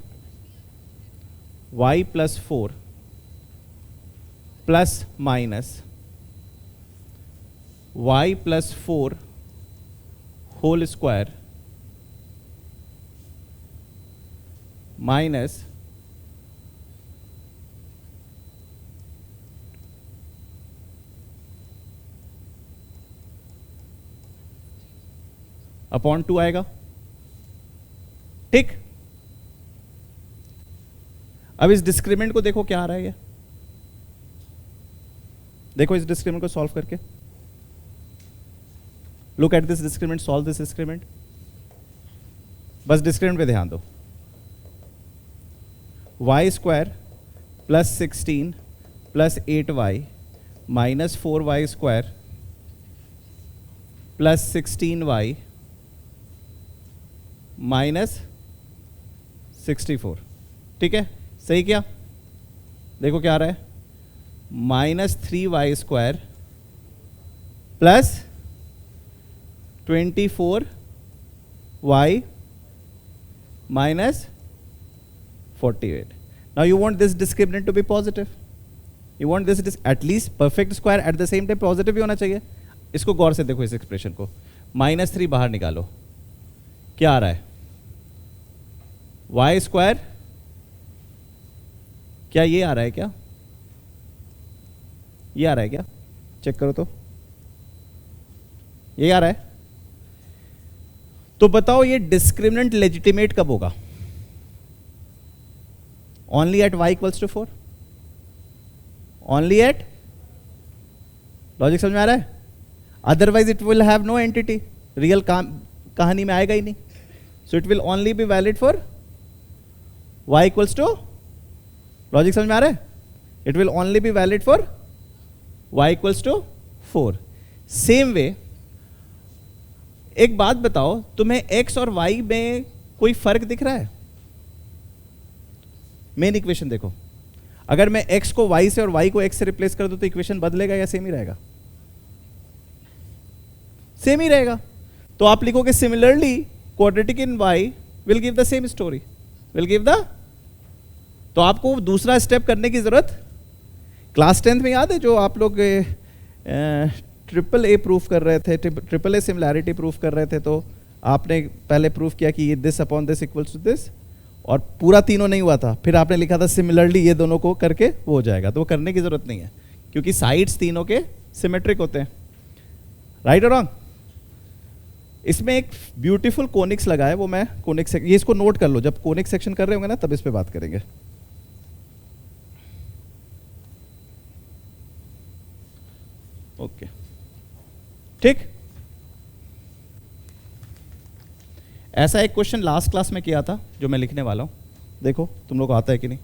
y plus 4 plus minus y plus 4 whole square minus upon 2 आएगा, ठीक। अब इस डिस्क्रिमिनेंट को देखो क्या आ रहा है, ये देखो इस डिस्क्रिमिनेंट को सॉल्व करके, look at this discriminant, solve this discriminant, बस डिस्क्रिमिनेंट पे ध्यान दो, y square plus 16 plus 8y minus 4y square plus 16y minus 64, ठीक है, सही क्या, देखो क्या आ रहा है, minus 3y square plus 24y minus 48. Now you want this discriminant to be positive. You want this at least perfect square at the same time positive भी होना चाहिए। इसको गौर से देखो इस एक्सप्रेशन को, माइनस 3 बाहर निकालो, क्या आ रहा है, y स्क्वायर, क्या ये आ रहा है, क्या ये आ रहा है, क्या चेक करो तो, ये आ रहा है। तो बताओ ये डिस्क्रिमिनेंट लेजिटिमेट कब होगा, only at y equals to 4, only at, logic समझ में आ रहा है, otherwise it will have no entity, real कहानी में आएगा ही नहीं, so it will only be valid for y equals to, logic समझ में आ रहा है, it will only be valid for y equals to 4। Same way एक बात बताओ, तुम्हें x और y में कोई फर्क दिख रहा है, मेन इक्वेशन देखो, अगर मैं x को y से और y को x से रिप्लेस कर दूं तो इक्वेशन बदलेगा या सेम ही रहेगा, सेम ही रहेगा। तो आप लिखोगे similarly quadratic in y will give the same story, will give the, तो आपको दूसरा स्टेप करने की जरूरत, क्लास 10th में याद है जो आप लोग ट्रिपल ए प्रूफ कर रहे थे, ट्रिपल ए सिमिलैरिटी प्रूफ कर रहे थे, तो आपने पहले प्रूफ किया कि ये this upon this equals to this, और पूरा तीनों नहीं हुआ था, फिर आपने लिखा था सिमिलरली ये दोनों को करके वो हो जाएगा, तो वो करने की जरूरत नहीं है क्योंकि साइड्स तीनों के सिमेट्रिक होते हैं, राइट और रॉन्ग। इसमें एक ब्यूटीफुल कोनिक्स लगा है, वो मैं कोनिक, ये इसको नोट कर लो, जब कोनिक सेक्शन कर रहे होंगे ना तब इस पे बात करेंगे। ओके ठीक, ऐसा एक क्वेश्चन लास्ट क्लास में किया था जो मैं लिखने वाला हूं, देखो तुम लोग को आता है कि नहीं।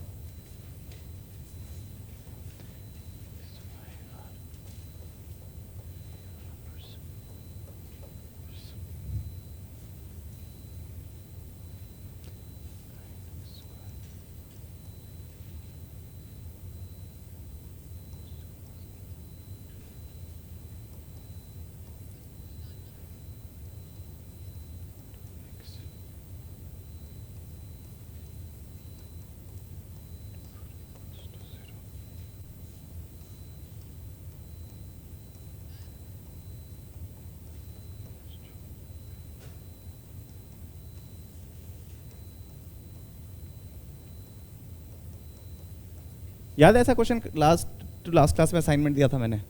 याद है ऐसा question last to last class में असाइनमेंट दिया था मैंने,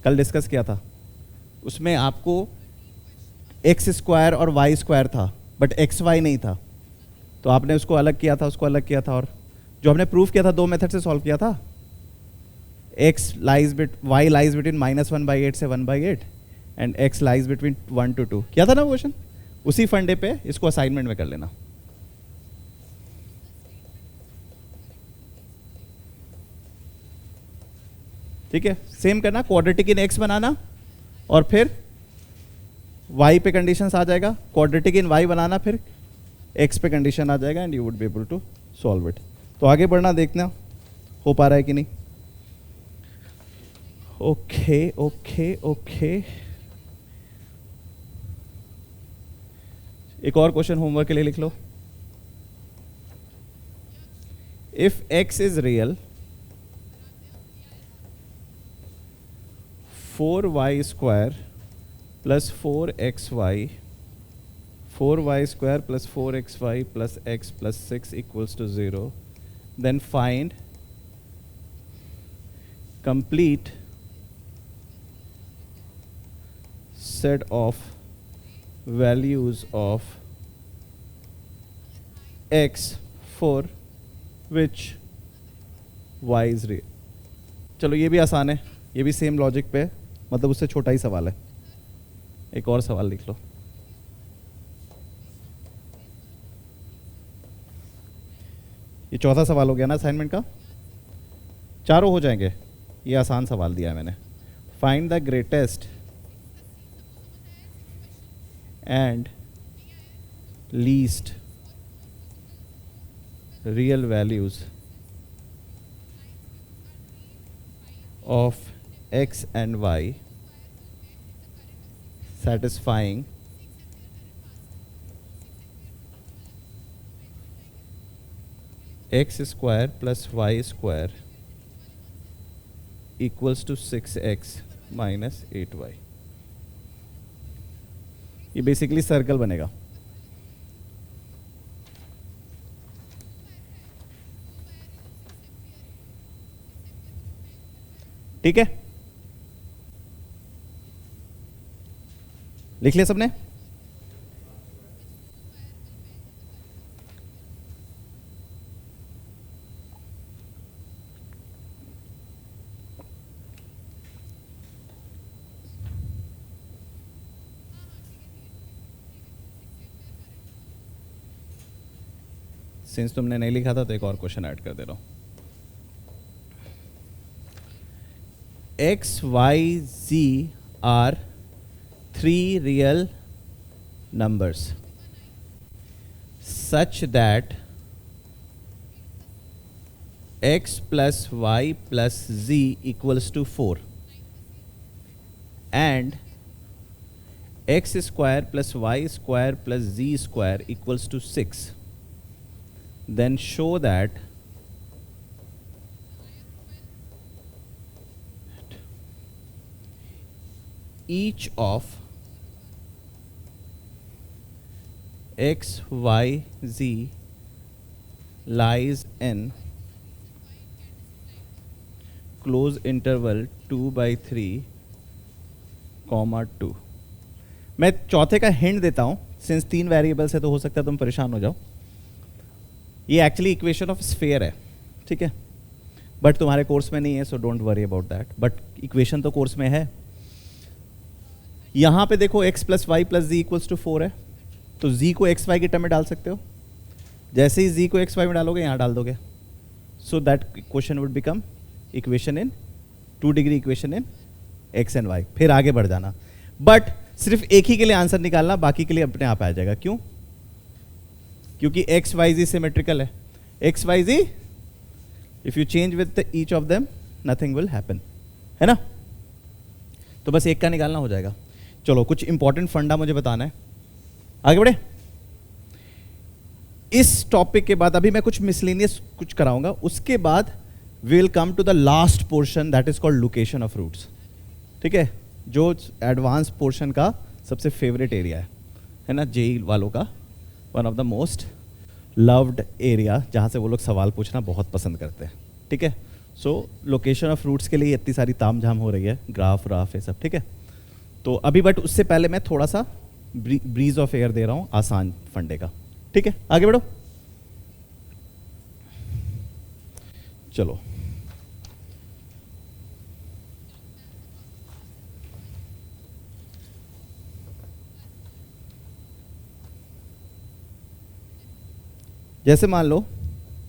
कल डिस्कस किया था, उसमें आपको एक्स स्क्वायर और वाई स्क्वायर था बट एक्स वाई नहीं था, तो आपने उसको अलग किया था, उसको अलग किया था, और जो हमने प्रूफ किया था 2 मेथड से सॉल्व किया था, वाई लाइज बिटवीन -1/8 से 1/8 and x lies between 1 to 2, किया था ना क्वेश्चन। उसी फंडे पे इसको असाइनमेंट में कर लेना। ठीक है, सेम करना, क्वाड्रेटिक इन एक्स बनाना और फिर y पे कंडीशंस आ जाएगा, क्वाड्रेटिक इन y बनाना, फिर x पे कंडीशन आ जाएगा and you would be able to solve it. तो आगे बढ़ना, देखना हो पा रहा है कि नहीं। ओके ओके ओके, एक और क्वेश्चन होमवर्क के लिए लिख लो। If x is real 4y square plus 4xy, 4y square plus 4xy plus x plus 6 equals to 0, then find complete set of values of x for which y is real। चलो ये भी आसान है, ये भी सेम लॉजिक पे, मतलब उससे छोटा ही सवाल है। एक और सवाल लिख लो। ये चौथा सवाल हो गया ना असाइनमेंट का, चारों हो जाएंगे। ये आसान सवाल दिया है मैंने। Find the greatest and least real values of x and y satisfying x square plus y square equals to 6x minus 8y। ये बेसिकली सर्कल बनेगा। ठीक है, लिख लिया सबने। सिंस तुमने नहीं लिखा था तो एक और क्वेश्चन ऐड कर दे रहा हूं। x, y, z are 3 real numbers such that x plus y plus z equals to 4 and x square plus y square plus z square equals to 6, then show that each of x, y, z lies in close interval 2/3, 2। मैं चौथे का hint देता हूं, since 3 variables है तो हो सकता है तुम परेशान हो जाओ। ये एक्चुअली इक्वेशन ऑफ स्फीयर है, ठीक है, बट तुम्हारे कोर्स में नहीं है, so don't worry about that, but equation तो कोर्स में है। यहां पे देखो x plus y plus z equals to 4 है, तो z को एक्स वाई की टर्म में डाल सकते हो। जैसे ही z को एक्स वाई में डालोगे यहां डाल दोगे, so that equation would become equation in 2 degree equation in x and y। फिर आगे बढ़ जाना, बट सिर्फ एक ही के लिए आंसर निकालना, बाकी के लिए अपने आप आ जाएगा। क्यों? क्योंकि एक्स वाई जी सिमेट्रिकल है। X y z if you change with each of them nothing will happen, है ना। तो बस एक का निकालना हो जाएगा। चलो कुछ इंपॉर्टेंट फंडा मुझे बताना है, आगे बढ़े। इस टॉपिक के बाद अभी मैं कुछ मिसलेनियस कुछ कराऊंगा, उसके बाद we will come to the last portion that is called location of roots. ठीक है, जो एडवांस पोर्शन का सबसे फेवरेट एरिया है ना, जेई वालों का one of the most loved area, जहाँ से वो लोग सवाल पूछना बहुत पसंद करते हैं। ठीक है, सो लोकेशन ऑफ रूट्स के लिए इतनी सारी ताम झाम हो रही है, ग्राफ व्राफ ये सब, ठीक है। तो अभी बट उससे पहले मैं थोड़ा सा ब्रीज ऑफ एयर दे रहा हूँ आसान फंडे का, ठीक है। आगे बढ़ो, चलो। जैसे मान लो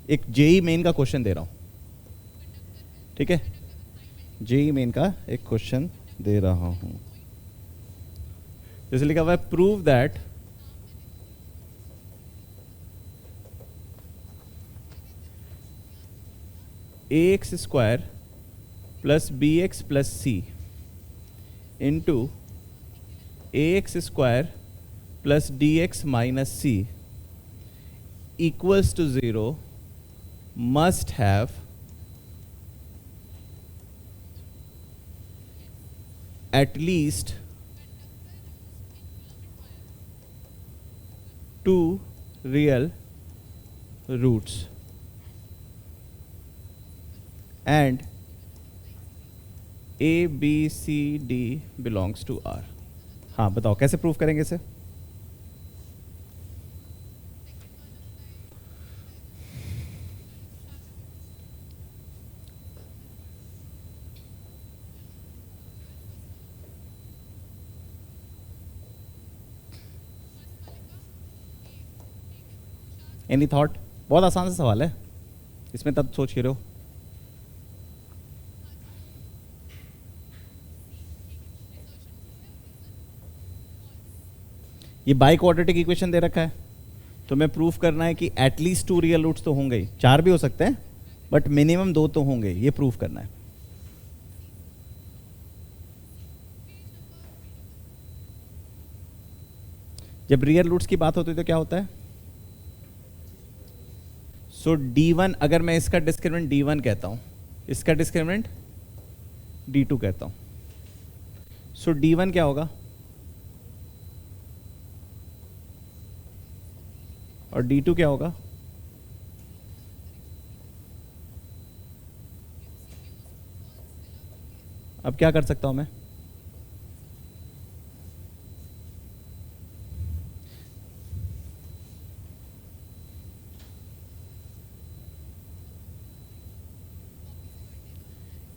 एक जेई मेन का क्वेश्चन दे रहा हूं, ठीक है। जेई मेन का एक क्वेश्चन दे रहा हूं, जैसे लिखा हुआ है prove that ax square plus bx plus c into ax square plus dx minus c equals to 0 must have at least 2 real roots and a b c d belongs to R। हाँ बताओ कैसे proof करेंगे इसे? Any thought? बहुत आसान सा सवाल है, इसमें तब सोच के रहो। ये बाई क्वाड्रेटिक इक्वेशन दे रखा है, तो मैं प्रूफ करना है कि एटलीस्ट 2 रियल रूट्स तो होंगे ही, 4 भी हो सकते हैं बट मिनिमम 2 तो होंगे, ये प्रूफ करना है। जब रियल रूट्स की बात होती है तो क्या होता है? सो D1, अगर मैं इसका डिस्क्रिमिनेंट D1 कहता हूं, इसका डिस्क्रिमिनेंट D2 कहता हूं, सो D1 क्या होगा और D2 क्या होगा? अब क्या कर सकता हूं मैं?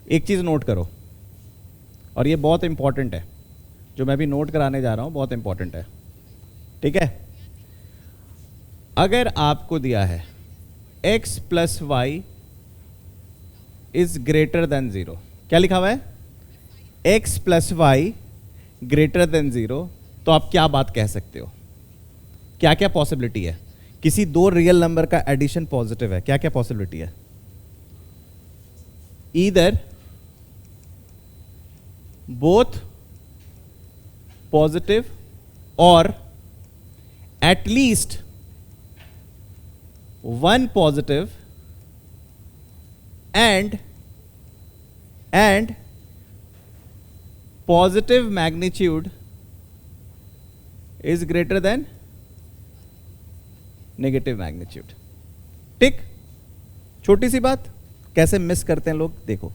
एक चीज नोट करो, और ये बहुत इंपॉर्टेंट है, जो मैं भी नोट कराने जा रहा हूं बहुत इंपॉर्टेंट है, ठीक है। अगर आपको दिया है x plus y is greater than 0, क्या लिखा हुआ है? x plus y greater than 0, तो आप क्या बात कह सकते हो? क्या क्या पॉसिबिलिटी है? किसी दो रियल नंबर का एडिशन पॉजिटिव है, क्या क्या पॉसिबिलिटी है? ईदर बोथ पॉजिटिव और at least one positive and positive magnitude is greater than negative magnitude। ठीक, छोटी सी बात, कैसे मिस करते हैं लोग, देखो।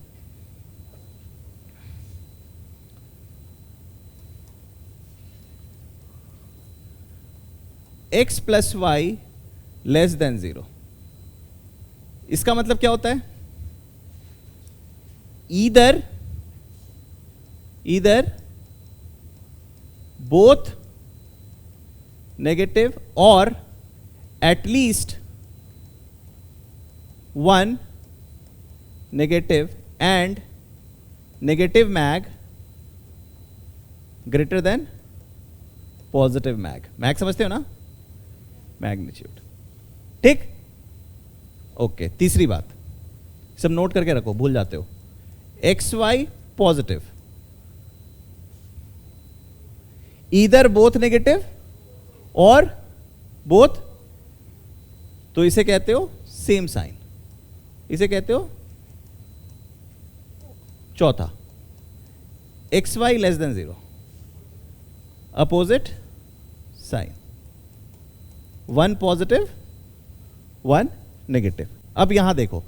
x plus y less than 0, इसका मतलब क्या होता है? ईदर बोथ नेगेटिव और at least one negative and negative mag greater than positive mag. Mag समझते हो ना? मैग्नीट्यूड, ठीक, ओके। तीसरी बात, सब नोट करके रखो, भूल जाते हो। X y positive, either both negative और बोथ, तो इसे कहते हो सेम साइन, इसे कहते हो चौथा। X y less than 0, opposite sign, one positive one negative. अब यहां देखो,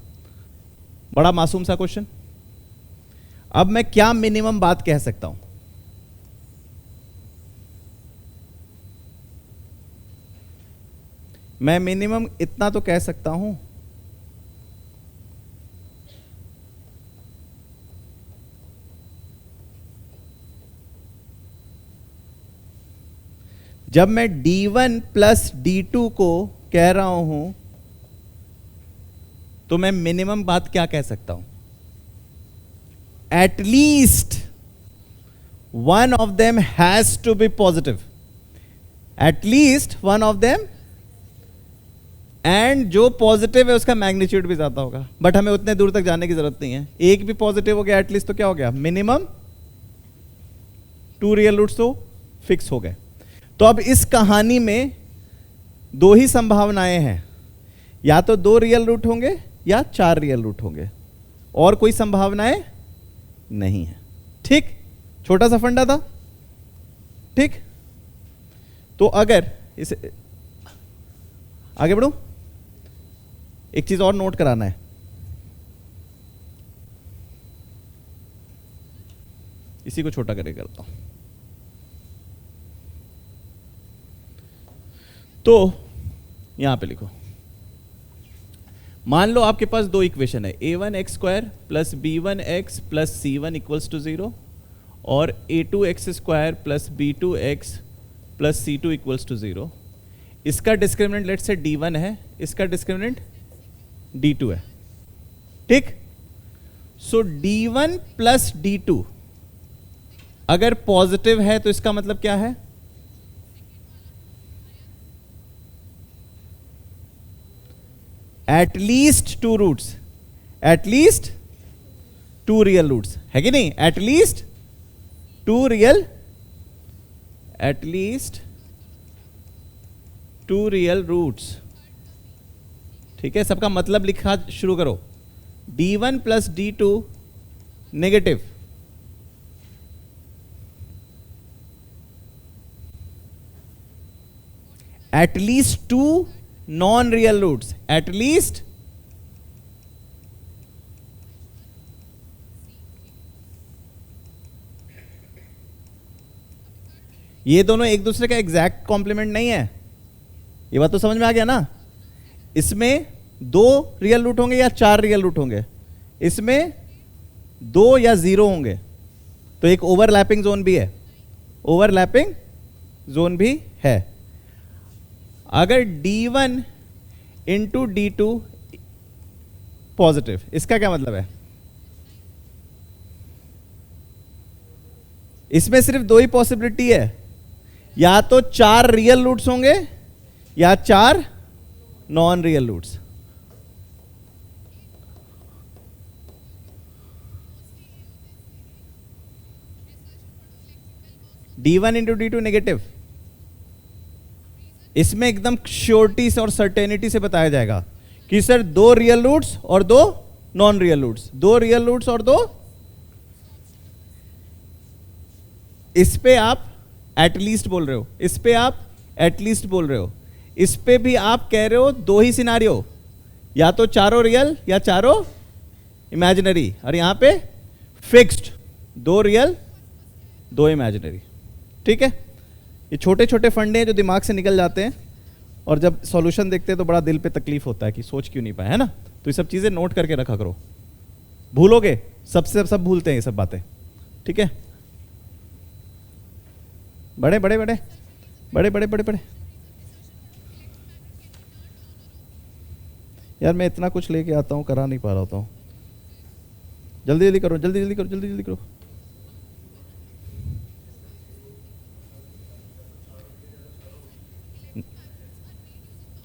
बड़ा मासूम सा क्वेश्चन। अब मैं क्या मिनिमम बात कह सकता हूं? मैं मिनिमम इतना तो कह सकता हूं जब मैं D1 प्लस D2 को कह रहा हूं तो मैं मिनिमम बात क्या कह सकता हूं? At least one of them has to be positive, at least one of them, and जो पॉजिटिव है उसका मैग्नीट्यूड भी ज्यादा होगा। बट हमें उतने दूर तक जाने की जरूरत नहीं है, एक भी पॉजिटिव हो गया एटलीस्ट तो क्या हो गया? मिनिमम 2 रियल रूट्स तो फिक्स हो गए। तो अब इस कहानी में दो ही संभावनाएं हैं, या तो 2 रियल रूट होंगे या 4 रियल रूट होंगे, और कोई संभावनाएं नहीं है। ठीक, छोटा सा फंडा था। ठीक, तो अगर इसे आगे बढ़ूं, एक चीज और नोट कराना है। इसी को छोटा करके करता हूं। तो यहां पे लिखो, मान लो आपके पास दो इक्वेशन है, a1x² plus b1x plus c1 equals to 0 और a2x² plus b2x plus c2 equals to 0। इसका डिस्क्रिमिनेंट लेट्स से d1 है, इसका डिस्क्रिमिनेंट d2 है। ठीक, सो d1 प्लस d2 अगर पॉजिटिव है तो इसका मतलब क्या है? At least 2 roots, at least 2 real roots, है कि नहीं? At least 2 real, at least 2 real roots. ठीक है, सबका मतलब लिखा शुरू करो। d1 plus d2 negative, at least 2 non real roots, at least ये दोनों एक दूसरे का एग्जैक्ट कॉम्प्लीमेंट नहीं है, ये बात तो समझ में आ गया ना? इसमें 2 रियल रूट होंगे या 4 रियल रूट होंगे, इसमें 2 या 0 होंगे, तो एक ओवरलैपिंग जोन भी है, ओवरलैपिंग जोन भी है। अगर d1 इंटू d2 पॉजिटिव, इसका क्या मतलब है? इसमें सिर्फ 2 ही पॉसिबिलिटी है, या तो 4 रियल रूट्स होंगे या 4 non real roots. d1 into d2 negative, इसमें एकदम श्योरिटी से और सर्टेनिटी से बताया जाएगा कि सर 2 रियल रूट्स और 2 non real roots, 2 real roots और 2। इस पे आप एटलीस्ट बोल रहे हो, इस पे आप एटलीस्ट बोल रहे हो, इस पे भी आप कह रहे हो 2 ही सिनारियो, या तो चारों रियल या चारों इमेजिनरी, और यहां पे फिक्स्ड 2 रियल 2 इमेजिनरी। ठीक है, ये छोटे छोटे फंडे हैं जो दिमाग से निकल जाते हैं, और जब सॉल्यूशन देखते हैं तो बड़ा दिल पे तकलीफ होता है कि सोच क्यों नहीं पाए, है ना? तो ये सब चीजें नोट करके रखा करो, भूलोगे सबसे सब भूलते हैं ये सब बातें। ठीक है, बड़े बड़े बड़े बड़े बड़े बड़े बड़े यार मैं इतना कुछ लेके आता हूँ, करा नहीं पा रहा हूँ। जल्दी जल्दी करो, जल्दी जल्दी करो, जल्दी जल्दी करो।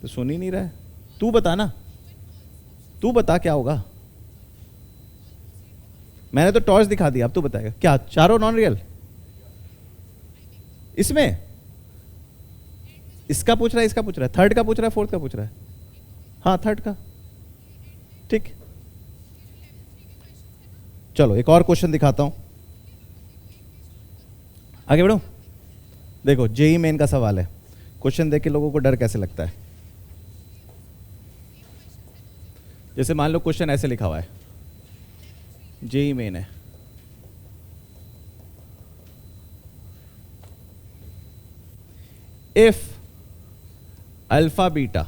तो सुन ही नहीं रहा है, तू बता ना, तू बता क्या होगा। मैंने तो टॉर्च दिखा दिया, अब तू बताएगा क्या? चारों नॉन रियल इसमें? इसका पूछ रहा है, इसका पूछ रहा है, थर्ड का पूछ रहा है, फोर्थ का पूछ रहा है? हाँ थर्ड का। ठीक, चलो एक और क्वेश्चन दिखाता हूं, आगे बढ़ो। देखो जेई मेन का सवाल है, क्वेश्चन देख के लोगों को डर कैसे लगता है। जैसे मान लो क्वेश्चन ऐसे लिखा हुआ है, जेई मेन है। If alpha beta,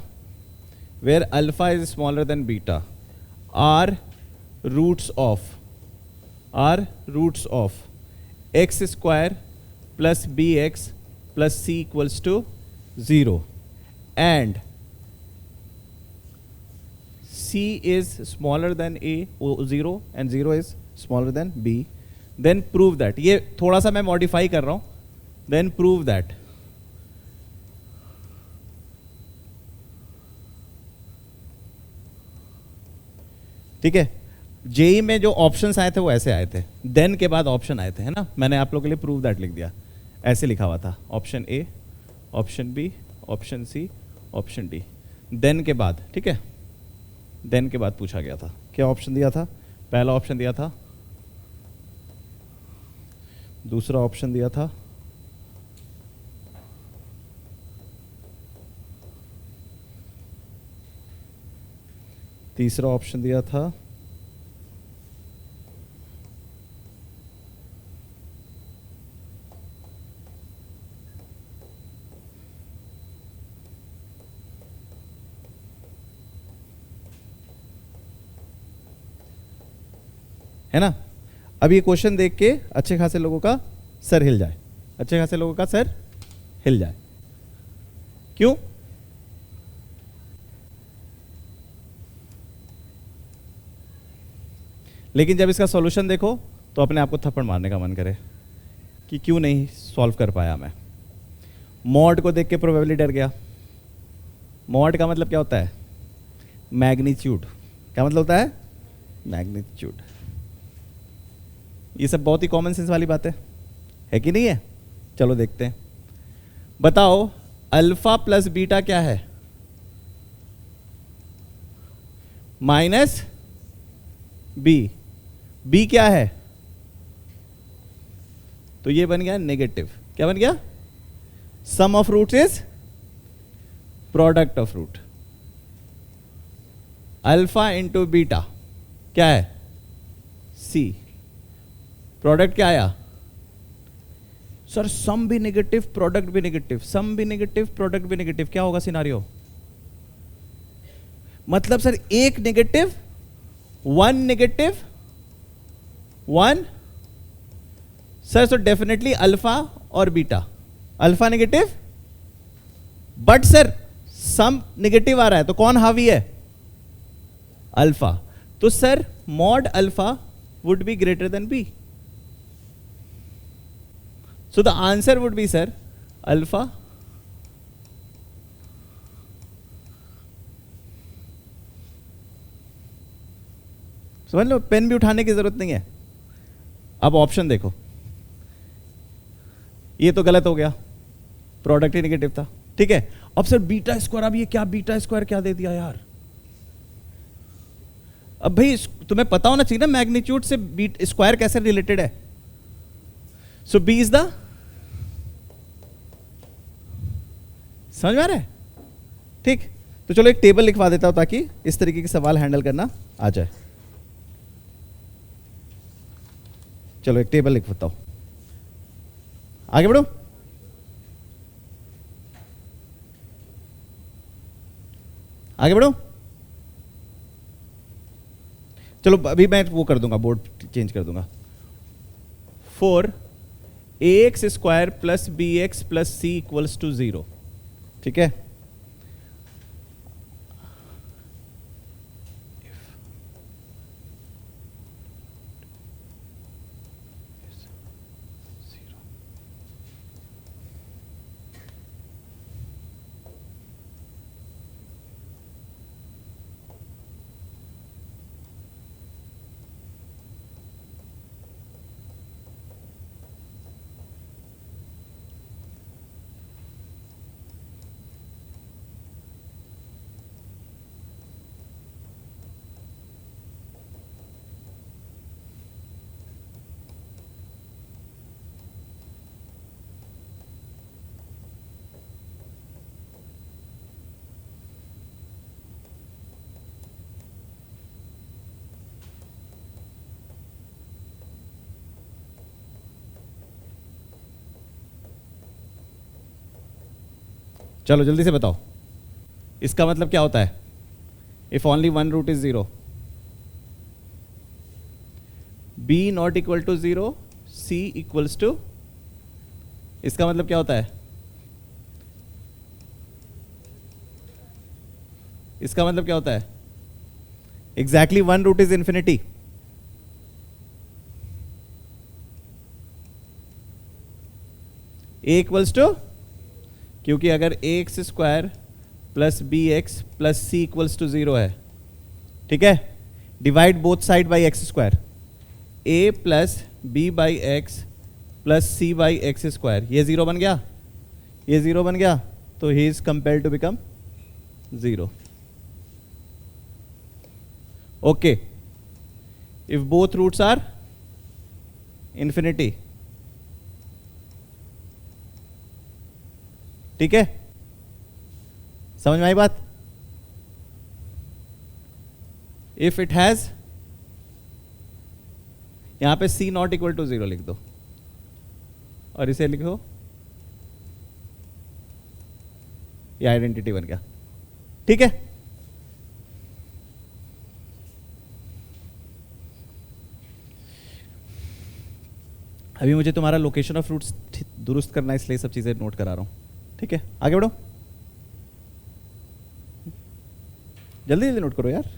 where alpha is smaller than beta, are roots of x square plus bx plus c equals to 0, and c is smaller than a 0 and 0 is smaller than b, then prove that, ये थोड़ा सा मैं modify कर रहा हूं, then prove that ठीक है। JEE में जो ऑप्शंस आए थे वो ऐसे आए थे, देन के बाद ऑप्शन आए थे, है ना। मैंने आप लोगों के लिए प्रूव दैट लिख दिया, ऐसे लिखा हुआ था, option A, option B, option C, option D, then के बाद, ठीक है। देन के बाद पूछा गया था, क्या ऑप्शन दिया था? पहला ऑप्शन दिया था, दूसरा ऑप्शन दिया था, तीसरा ऑप्शन दिया था, है ना। अब ये क्वेश्चन देख के अच्छे खासे लोगों का सर हिल जाए, अच्छे खासे लोगों का सर हिल जाए। क्यों? लेकिन जब इसका सॉल्यूशन देखो तो अपने आप को थप्पड़ मारने का मन करे कि क्यों नहीं सॉल्व कर पाया मैं। मॉड को देख के प्रोबेबली डर गया। मॉड का मतलब क्या होता है? मैग्नीट्यूड। क्या मतलब होता है? मैग्नीट्यूड। ये सब बहुत ही कॉमन सेंस वाली बात है कि नहीं है? चलो देखते हैं। बताओ अल्फा प्लस बीटा क्या है? Minus B. बी क्या है? तो ये बन गया नेगेटिव। क्या बन गया? Sum of roots is product of root. Alpha into beta क्या है? सी। प्रोडक्ट क्या आया? सर सम भी नेगेटिव प्रोडक्ट भी नेगेटिव, सम भी नेगेटिव प्रोडक्ट भी नेगेटिव, क्या होगा सिनारियो? मतलब सर एक negative, one negative, one. Sir तो डेफिनेटली अल्फा और beta. Alpha negative, but sir sum negative आ रहा है तो कौन हावी है? अल्फा। तो sir mod alpha would be greater than B. So the answer would be sir alpha समझ लो, पेन भी उठाने की जरूरत नहीं है। अब ऑप्शन देखो, ये तो गलत हो गया, प्रोडक्ट ही नेगेटिव था, ठीक है। अब सर बीटा स्क्वायर, अब ये क्या बीटा स्क्वायर क्या दे दिया यार? अब भाई तुम्हें पता होना चाहिए ना मैग्नीट्यूड से बीट स्क्वायर कैसे रिलेटेड है। सो बी इज द, समझ में आ रहा है? ठीक, तो चलो एक टेबल लिखवा देता हूं ताकि इस तरीके के सवाल हैंडल करना आ जाए। चलो एक टेबल लिखवाता हूं, आगे बढ़ो। आगे बढ़ो। चलो अभी मैं वो कर दूंगा, बोर्ड चेंज कर दूंगा। 4 ax square plus b x plus c equals to 0, ठीक है। चलो जल्दी से बताओ, इसका मतलब क्या होता है? If only one root is 0, b not equal to 0, c equals to, इसका मतलब क्या होता है? इसका मतलब क्या होता है? Exactly one root is infinity. a equals to, क्योंकि अगर ax square plus b x plus c equals to 0 है, ठीक है, divide both side by x square, a plus b by x plus c by x square, ये 0 बन गया, ये 0 बन गया, तो he is compelled to become 0. Okay, if both roots are infinity, ठीक है, समझ में आई बात? इफ इट हैज, यहां पे c नॉट इक्वल टू 0 लिख दो और इसे लिखो, ये आइडेंटिटी बन गया, ठीक है. अभी मुझे तुम्हारा लोकेशन ऑफ रूट्स दुरुस्त करना है, इसलिए सब चीज़ें नोट करा रहा हूँ, ठीक है. आगे बढ़ो, जल्दी जल्दी नोट करो यार.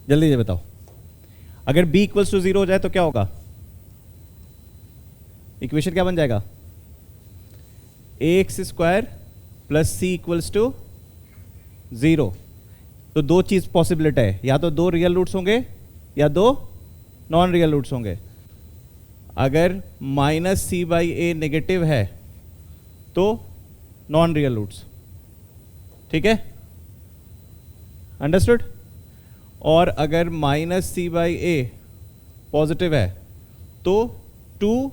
जल्दी से बताओ, अगर b इक्वल्स टू 0 हो जाए तो क्या होगा? इक्वेशन क्या बन जाएगा? ax square plus c equals to 0. तो दो चीज पॉसिबिलिटी है, या तो दो रियल रूट्स होंगे या दो नॉन रियल रूट्स होंगे. अगर minus c by a negative है तो नॉन रियल रूट्स, ठीक है, अंडरस्टूड. और अगर minus c by a positive है तो two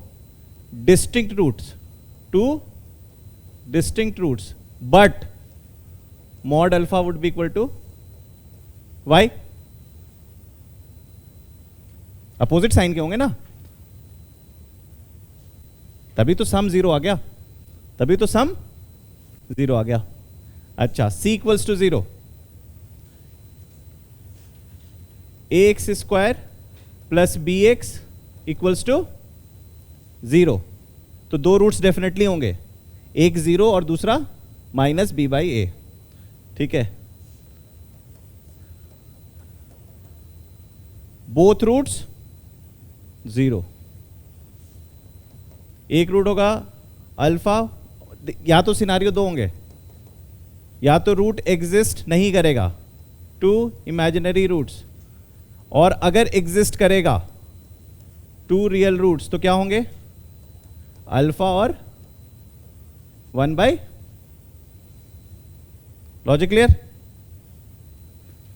distinct roots, but mod alpha would be equal to y. Opposite sign के होंगे ना, तभी तो सम 0 आ गया, अच्छा, c equals to 0, ax square plus b x equals to 0. तो दो रूट्स डेफिनेटली होंगे, एक 0 और दूसरा माइनस बी बाई ए, ठीक है. Both roots 0. एक रूट होगा अल्फा, या तो सिनारियो दो होंगे, या तो रूट एग्जिस्ट नहीं करेगा, टू इमेजिनरी रूट्स, और अगर एग्जिस्ट करेगा 2 रियल रूट्स तो क्या होंगे? अल्फा और 1 बाई। Logic clear?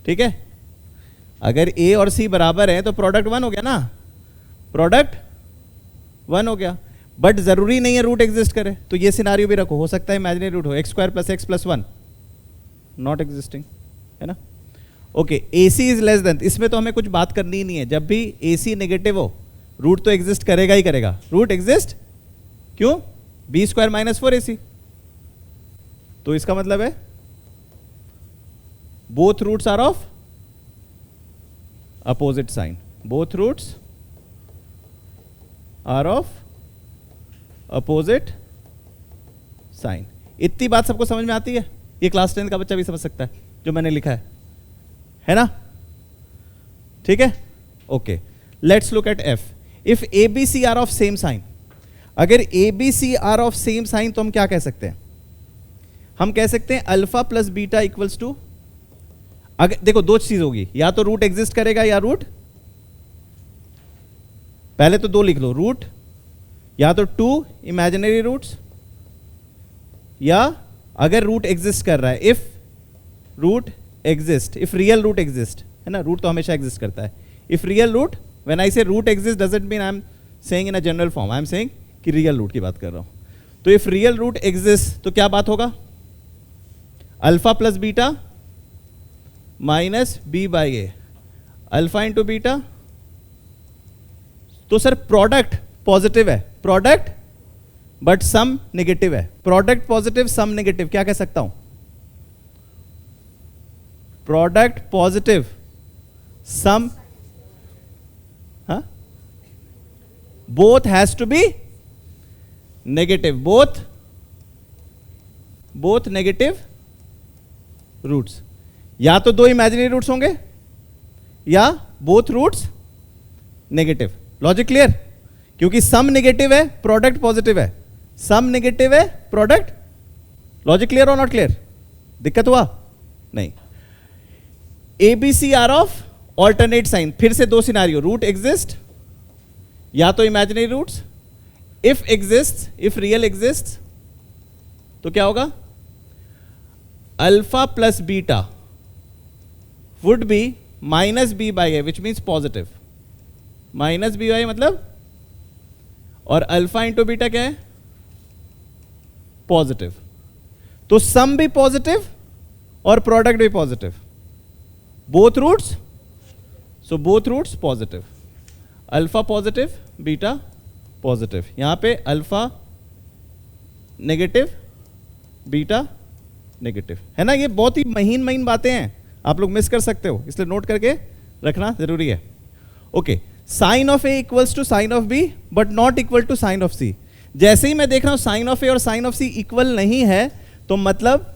ठीक है, अगर ए और सी बराबर है तो प्रोडक्ट 1 हो गया ना, प्रोडक्ट 1 हो गया। बट जरूरी नहीं है रूट एग्जिस्ट करे, तो ये सिनारियो भी रखो, हो सकता है इमेजिनरी रूट हो, x square plus x plus 1 not existing, है ना। Okay, a c is less than, इसमें तो हमें कुछ बात करनी ही नहीं है, जब भी ए सी नेगेटिव हो रूट तो एग्जिस्ट करेगा ही करेगा। रूट एग्जिस्ट क्यों? बी स्क्वायर माइनस 4 AC, तो इसका मतलब है both roots are of opposite sign, both roots are of opposite sign. इतनी बात सबको समझ में आती है? ये क्लास 10 का बच्चा भी समझ सकता है जो मैंने लिखा है ना? ठीक है, okay, let's look at F. If A B C are of same sign, अगर A B C are of same sign तो हम क्या कह सकते हैं? हम कह सकते हैं alpha plus beta equals to, अगर देखो दो चीज होगी, या तो रूट एग्जिस्ट करेगा या रूट, पहले तो 2 लिख लो, रूट या तो 2 इमेजिनरी रूट्स, या अगर रूट एग्जिस्ट कर रहा है, if root exist, if real root exist, है ना, रूट तो हमेशा एग्जिस्ट करता है। If real root, when I say root exist doesn't mean I am saying in a general form, I am saying कि रियल रूट की बात कर रहा हूं। तो इफ रियल रूट एग्जिस्ट तो क्या बात होगा? Alpha plus beta minus b by a, alpha into beta. तो सर प्रोडक्ट पॉजिटिव है, प्रोडक्ट बट सम नेगेटिव है, प्रोडक्ट पॉजिटिव सम नेगेटिव, क्या कह सकता हूं? प्रोडक्ट पॉजिटिव सम, हाँ, both has to be negative, both negative roots, या तो 2 इमेजिनरी रूट्स होंगे या both roots negative. Logic clear? क्योंकि सम नेगेटिव है, प्रोडक्ट पॉजिटिव है, सम नेगेटिव है, प्रोडक्ट। लॉजिक क्लियर और नॉट क्लियर? दिक्कत हुआ? नहीं। A B C are of alternate sign, फिर से 2 सिनारियो, रूट एग्जिस्ट या तो imaginary roots, if exist, if real exist तो क्या होगा? Alpha plus beta would be minus b by a, which means positive, minus b by मतलब, और alpha into beta क्या है? पॉजिटिव। तो सम भी पॉजिटिव और प्रोडक्ट भी positive, both roots, so both roots positive, alpha positive beta positive. यहां पे अल्फा नेगेटिव बीटा नेगेटिव, है ना। ये बहुत ही महीन बातें हैं, आप लोग मिस कर सकते हो, इसलिए नोट करके रखना जरूरी है। Okay, sign of A equals to sign of B but not equal to sign of C. जैसे ही मैं देख रहा हूं साइन ऑफ ए और साइन ऑफ सी इक्वल नहीं है, तो मतलब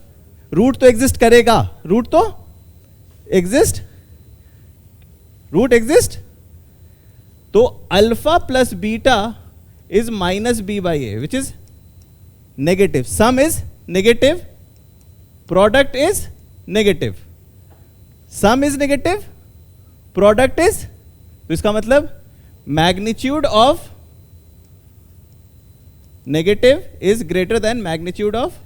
रूट तो एग्जिस्ट करेगा, रूट तो एग्जिस्ट, रूट एग्जिस्ट, तो alpha plus beta is minus b by a which is negative, sum is negative, product is negative, sum is negative, product is, तो इसका मतलब magnitude of negative is greater than magnitude of.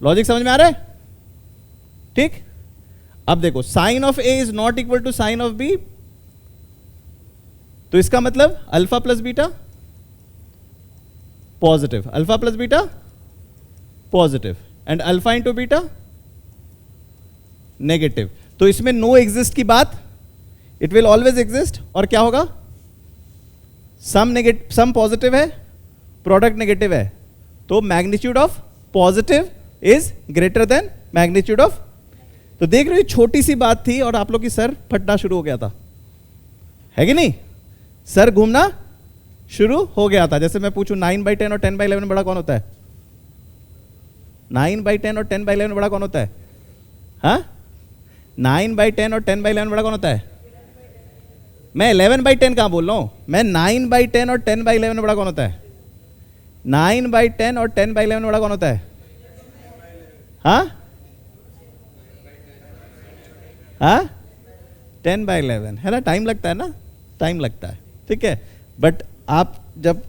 Logic समझ में आ रहा है? ठीक, अब देखो sign of a is not equal to sign of b, तो इसका मतलब alpha plus beta positive, alpha plus beta positive, and alpha into beta negative. तो इसमें नो एग्जिस्ट की बात, इट विल ऑलवेज एग्जिस्ट, और क्या होगा? सम नेगेटिव, सम पॉजिटिव है, प्रोडक्ट नेगेटिव है, तो magnitude of positive is greater than magnitude of. तो देख रहे हो छोटी सी बात थी और आप लोग की सर फटना शुरू हो गया था, है कि नहीं? सर घूमना शुरू हो गया था। जैसे मैं पूछूं 9/10 और 10/11 बड़ा कौन होता है? 9/10 और 10/11 बड़ा कौन होता है? हाँ, 9/10 और 10/11 बड़ा कौन होता है? मैं 11/10 कहां बोल रहा हूं, मैं 9/10 और 10/11 बड़ा कौन होता है? 9/10 और 10/11 बड़ा कौन होता है? हाँ हाँ, 10/11 है ना, टाइम लगता है ना, टाइम लगता है, ठीक है। बट आप जब